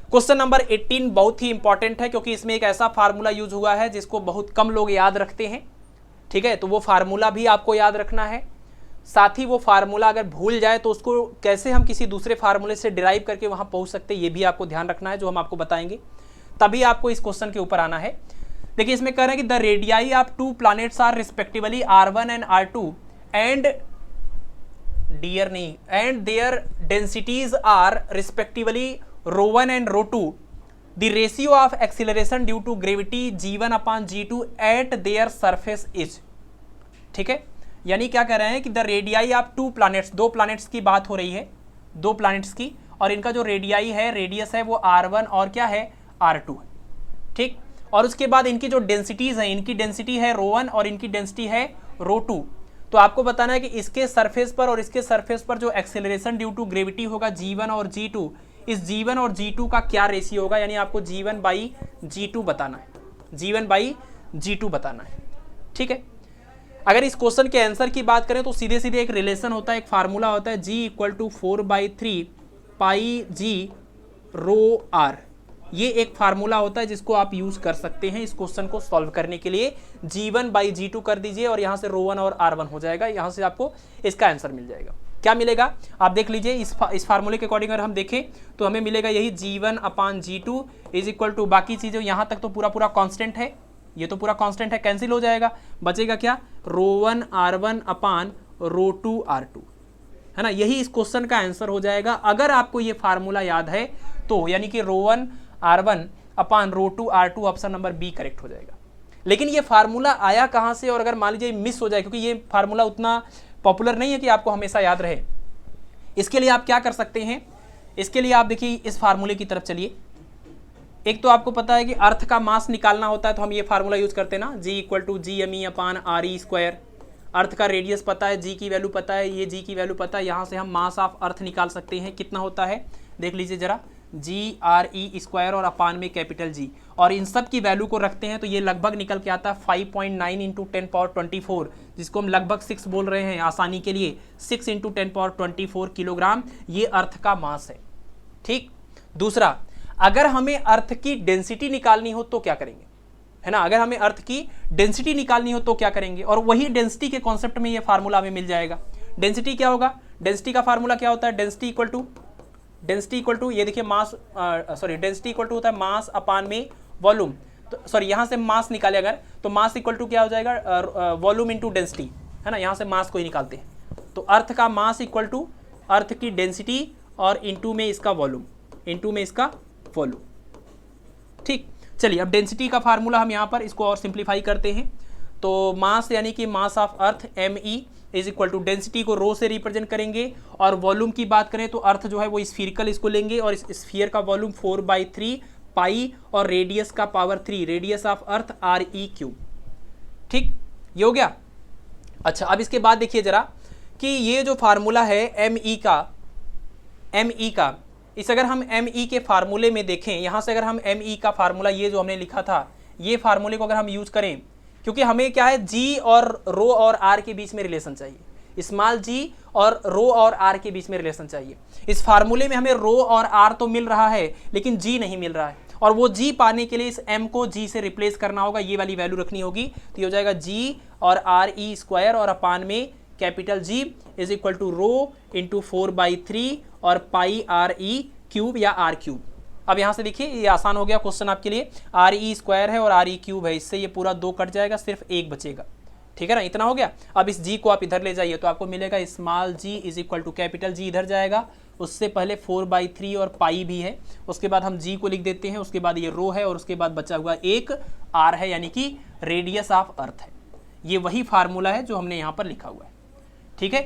क्वेश्चन नंबर 18 बहुत ही इंपॉर्टेंट है क्योंकि इसमें एक ऐसा फार्मूला यूज हुआ है जिसको बहुत कम लोग याद रखते हैं। ठीक है, तो वो फार्मूला भी आपको याद रखना है। साथ ही वो फार्मूला अगर भूल जाए तो उसको कैसे हम किसी दूसरे फार्मूले से डिराइव करके वहां पहुंच सकते हैं, ये भी आपको ध्यान रखना है, जो हम आपको बताएंगे। तभी आपको इस क्वेश्चन के ऊपर आना है। देखिए इसमें कह रहे हैं कि the radii of 2 planets are respectively R1 and R2 and their densities are respectively ρ1 and ρ2, the ratio of acceleration due to gravity g1/g2 at their surface is। ठीक है, यानी क्या कह रहे हैं कि the radii of 2 planets, 2 planets की बात हो रही है, 2 प्लैनेट्स की, और इनका जो रेडियाई है, रेडियस है, वो R1 और क्या है, R2 है। ठीक, और उसके बाद इनकी जो डेंसिटीज हैं, इनकी डेंसिटी है ρ1 और इनकी डेंसिटी है ρ2। तो आपको बताना है कि इसके सरफेस पर और इसके सरफेस पर जो एक्सेलरेशन ड्यू टू ग्रेविटी होगा g1 और g2, इस g1 और g2 का क्या रेशियो होगा, यानी आपको g1/g2 बताना है, g1/g2 बताना है। ठीक है, अगर इस क्वेश्चन के आंसर की बात करें तो सीधे सीधे एक रिलेशन होता है, एक फार्मूला होता है, g = 4/3 pi ji row are, ये एक फार्मूला होता है जिसको आप यूज कर सकते हैं इस क्वेश्चन को सॉल्व करने के लिए। G1 बाई G2 कर दीजिए और यहां से ρ1 और r1 हो जाएगा, यहां से आपको इसका आंसर मिल जाएगा। क्या मिलेगा आप देख लीजिए, इस फार्मूले के अकॉर्डिंग अगर हम देखें तो हमें मिलेगा यही G1 upon G2 is equal to, बाकी चीजें यहां तक तो पूरा कांस्टेंट है, ये तो पूरा कांस्टेंट है, कैंसिल हो जाएगा, बचेगा क्या ρ1 r1 अपान ρ2 r2, है ना। यही इस क्वेश्चन का आंसर हो जाएगा अगर आपको ये फार्मूला याद है तो, यानी कि ρ1 r1 upon ρ2 r2 option number B correct हो जाएगा। लेकिन ये फार्मूला आया कहां से, और अगर मान लीजिए मिस हो जाए, क्योंकि ये फार्मूला उतना पॉपुलर नहीं है कि आपको हमेशा याद रहे, इसके लिए आप क्या कर सकते हैं, इसके लिए आप देखिए इस फार्मूले की तरफ चलिए। एक तो आपको पता है कि अर्थ का मास निकालना होता है तो हम ये फार्मूला यूज करते हैं ना, G equal to G M E upon R E square. Earth का रेडियस पता है, जी की वैल्यू पता है, ये जी की वैल्यू पता है, यहाँ से हम मास ऑफ अर्थ निकाल सकते हैं। कितना होता है देख लीजिए जरा, जी आर ई स्क्वायर और अपान में कैपिटल जी, और इन सब की वैल्यू को रखते हैं तो ये लगभग निकल के आता है 5.9 इंटू 10 पावर 24, जिसको हम लगभग 6 बोल रहे हैं आसानी के लिए, 6 इंटू 10 पावर 24 किलोग्राम ये अर्थ का मास है। ठीक, दूसरा, अगर हमें अर्थ की डेंसिटी निकालनी हो तो क्या करेंगे, है ना, अगर हमें अर्थ की डेंसिटी निकालनी हो तो क्या करेंगे, और वही डेंसिटी के कॉन्सेप्ट में ये फार्मूला हमें मिल जाएगा। डेंसिटी क्या होगा, डेंसिटी का फार्मूला क्या होता है, डेंसिटी इक्वल टू ये देखिए मास, डेंसिटी इक्वल टू होता है मास अपान में वॉल्यूम, तो सॉरी यहाँ से मास निकाले अगर तो मास इक्वल टू क्या हो जाएगा, वॉल्यूम इंटू डेंसिटी, है ना, यहाँ से मास को ही निकालते हैं तो अर्थ का मास इक्वल टू अर्थ की डेंसिटी और इंटू में इसका वॉल्यूम, ठीक। चलिए अब डेंसिटी का फार्मूला हम यहाँ पर इसको और सिंप्लीफाई करते हैं, तो मास यानी कि mass of earth M E is equal to, density को रो से रिप्रेजेंट करेंगे, और वॉल्यूम की बात करें तो अर्थ जो है वो स्फीरिकल इसको लेंगे, और इस स्फीयर का वॉल्यूम 4/3 पाई और रेडियस का power 3, radius of earth are E cube. ठीक, ये हो गया। अच्छा, अब इसके बाद देखिए जरा कि ये जो फार्मूला है एम ई का, इस अगर हम एम ई के फार्मूले में देखें, यहाँ से अगर हम एम ई का फार्मूला ये जो हमने लिखा था, ये फार्मूले को अगर हम यूज करें, क्योंकि हमें क्या है जी और रो और आर के बीच में रिलेशन चाहिए, स्मॉल जी और रो और आर के बीच में रिलेशन चाहिए। इस फार्मूले में हमें रो और आर तो मिल रहा है लेकिन जी नहीं मिल रहा है, और वो जी पाने के लिए इस एम को जी से रिप्लेस करना होगा, ये वाली वैल्यू रखनी होगी, तो ये हो जाएगा जी और आर ई स्क्वायर और अपान में capital G is equal to rho into 4/3 और पाई आर ई क्यूब या आर क्यूब। अब यहाँ से देखिए ये आसान हो गया क्वेश्चन आपके लिए, आर ई स्क्वायर है और आर ई क्यूब है, इससे ये पूरा 2 कट जाएगा, सिर्फ 1 बचेगा, ठीक है ना, इतना हो गया। अब इस जी को आप इधर ले जाइए तो आपको मिलेगा small G is equal to capital G इधर जाएगा, उससे पहले 4/3 और पाई भी है, उसके बाद हम जी को लिख देते हैं, उसके बाद ये रो है और उसके बाद बचा हुआ एक आर है, यानी कि रेडियस ऑफ अर्थ है। ये वही फार्मूला है जो हमने यहाँ पर लिखा हुआ है, ठीक है।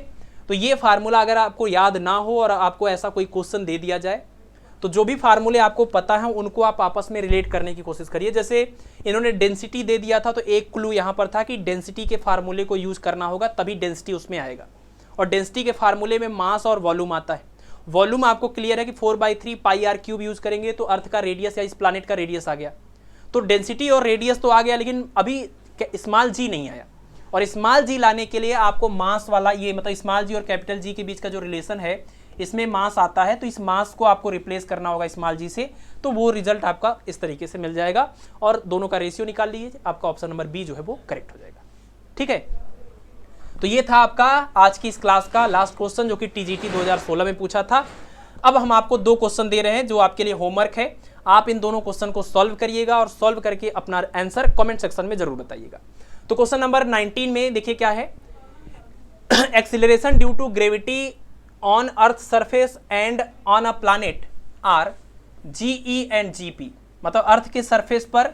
तो ये फार्मूला अगर आपको याद ना हो और आपको ऐसा कोई क्वेश्चन दे दिया जाए तो जो भी फार्मूले आपको पता है उनको आप आपस में रिलेट करने की कोशिश करिए। जैसे इन्होंने डेंसिटी दे दिया था तो एक क्लू यहाँ पर था कि डेंसिटी के फार्मूले को यूज करना होगा तभी डेंसिटी उसमें आएगा, और डेंसिटी के फार्मूले में मास और वॉल्यूम आता है। वॉल्यूम आपको क्लियर है कि 4/3 पाई आर क्यूब यूज करेंगे तो अर्थ का रेडियस या इस प्लानेट का रेडियस आ गया, तो डेंसिटी और रेडियस तो आ गया, लेकिन अभी स्मॉल जी नहीं आया, और स्मॉल जी लाने के लिए आपको मास वाला ये मतलब स्मॉल जी और कैपिटल जी के बीच का जो रिलेशन है इसमें मास आता है, तो इस मास को आपको रिप्लेस करना होगा स्मॉल जी से, तो वो रिजल्ट आपका इस तरीके से मिल जाएगा, और दोनों का रेशियो निकाल लीजिए, आपका ऑप्शन नंबर बी जो है वो करेक्ट हो जाएगा, ठीक है। तो ये था आपका आज की इस क्लास का लास्ट क्वेश्चन जो कि टीजीटी 2016 में पूछा था। अब हम आपको 2 क्वेश्चन दे रहे हैं जो आपके लिए होमवर्क है, आप इन दोनों क्वेश्चन को सॉल्व करिएगा और सॉल्व करके अपना आंसर कमेंट सेक्शन में जरूर बताइएगा। तो क्वेश्चन नंबर 19 में देखिए क्या है, acceleration due to gravity on earth surface and on a planet are GE and GP, मतलब अर्थ के सरफेस पर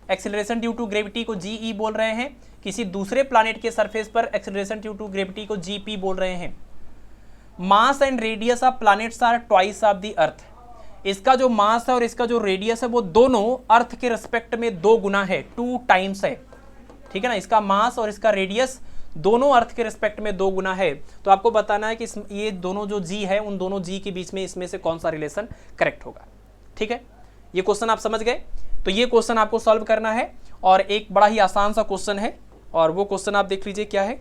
एक्सीलरेशन ड्यू टू ग्रेविटी को जीई बोल रहे हैं, किसी दूसरे प्लैनेट के सरफेस पर एक्सीलरेशन ड्यू टू ग्रेविटी को जीपी बोल रहे हैं। Mass and radius of planets are twice of the earth, इसका जो मास है और इसका जो रेडियस है वो दोनों अर्थ के रिस्पेक्ट में 2 गुना है, 2 टाइम्स है, ठीक है ना। इसका मास और इसका रेडियस दोनों अर्थ के रिस्पेक्ट में 2 गुना है, तो आपको बताना है कि ये दोनों जो जी है उन दोनों जी के बीच में इसमें से कौन सा रिलेशन करेक्ट होगा, ठीक है। ये क्वेश्चन आप समझ गए, तो ये क्वेश्चन आपको सॉल्व करना है, और एक बड़ा ही आसान सा क्वेश्चन है, और वो क्वेश्चन आप देख लीजिए क्या है।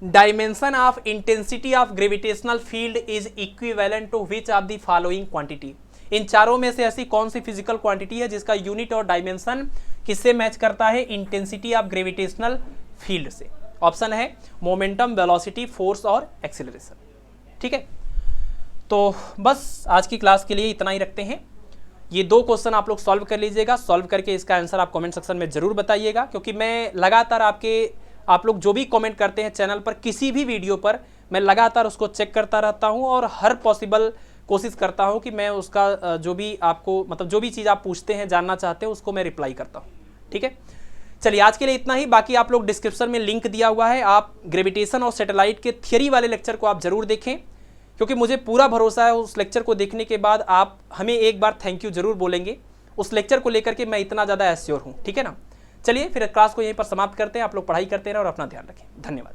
Dimension of intensity of gravitational field is equivalent to which of the following quantity. इन चारों में से ऐसी कौन सी फिजिकल क्वांटिटी है जिसका यूनिट और डायमेंशन किससे मैच करता है? इंटेंसिटी ऑफ ग्रेविटेशनल फील्ड से। ऑप्शन है मोमेंटम, वेलोसिटी, फोर्स और एक्सीलरेशन। ठीक है, तो बस आज की क्लास के लिए इतना ही रखते हैं। ये 2 क्वेश्चन आप लोग सॉल्व कर लीजिएगा। सॉल्व करके इसका आंसर आप कमेंट सेक्शन में जरूर बताइएगा, क्योंकि मैं लगातार आप लोग जो भी कमेंट करते हैं चैनल पर किसी भी वीडियो पर, मैं लगातार उसको चेक करता रहता हूं और हर पॉसिबल कोशिश करता हूं कि मैं उसका जो भी आपको मतलब जो भी चीज़ आप पूछते हैं, जानना चाहते हैं, उसको मैं रिप्लाई करता हूं। ठीक है, चलिए आज के लिए इतना ही। बाकी आप लोग डिस्क्रिप्शन में लिंक दिया हुआ है, आप ग्रेविटेशन और सैटेलाइट के थियरी वाले लेक्चर को आप जरूर देखें, क्योंकि मुझे पूरा भरोसा है उस लेक्चर को देखने के बाद आप हमें एक बार थैंक यू जरूर बोलेंगे उस लेक्चर को लेकर के मैं इतना ज़्यादा एश्योर हूँ। ठीक है ना, चलिए फिर क्लास को यहीं पर समाप्त करते हैं। आप लोग पढ़ाई करते रहें और अपना ध्यान रखें। धन्यवाद।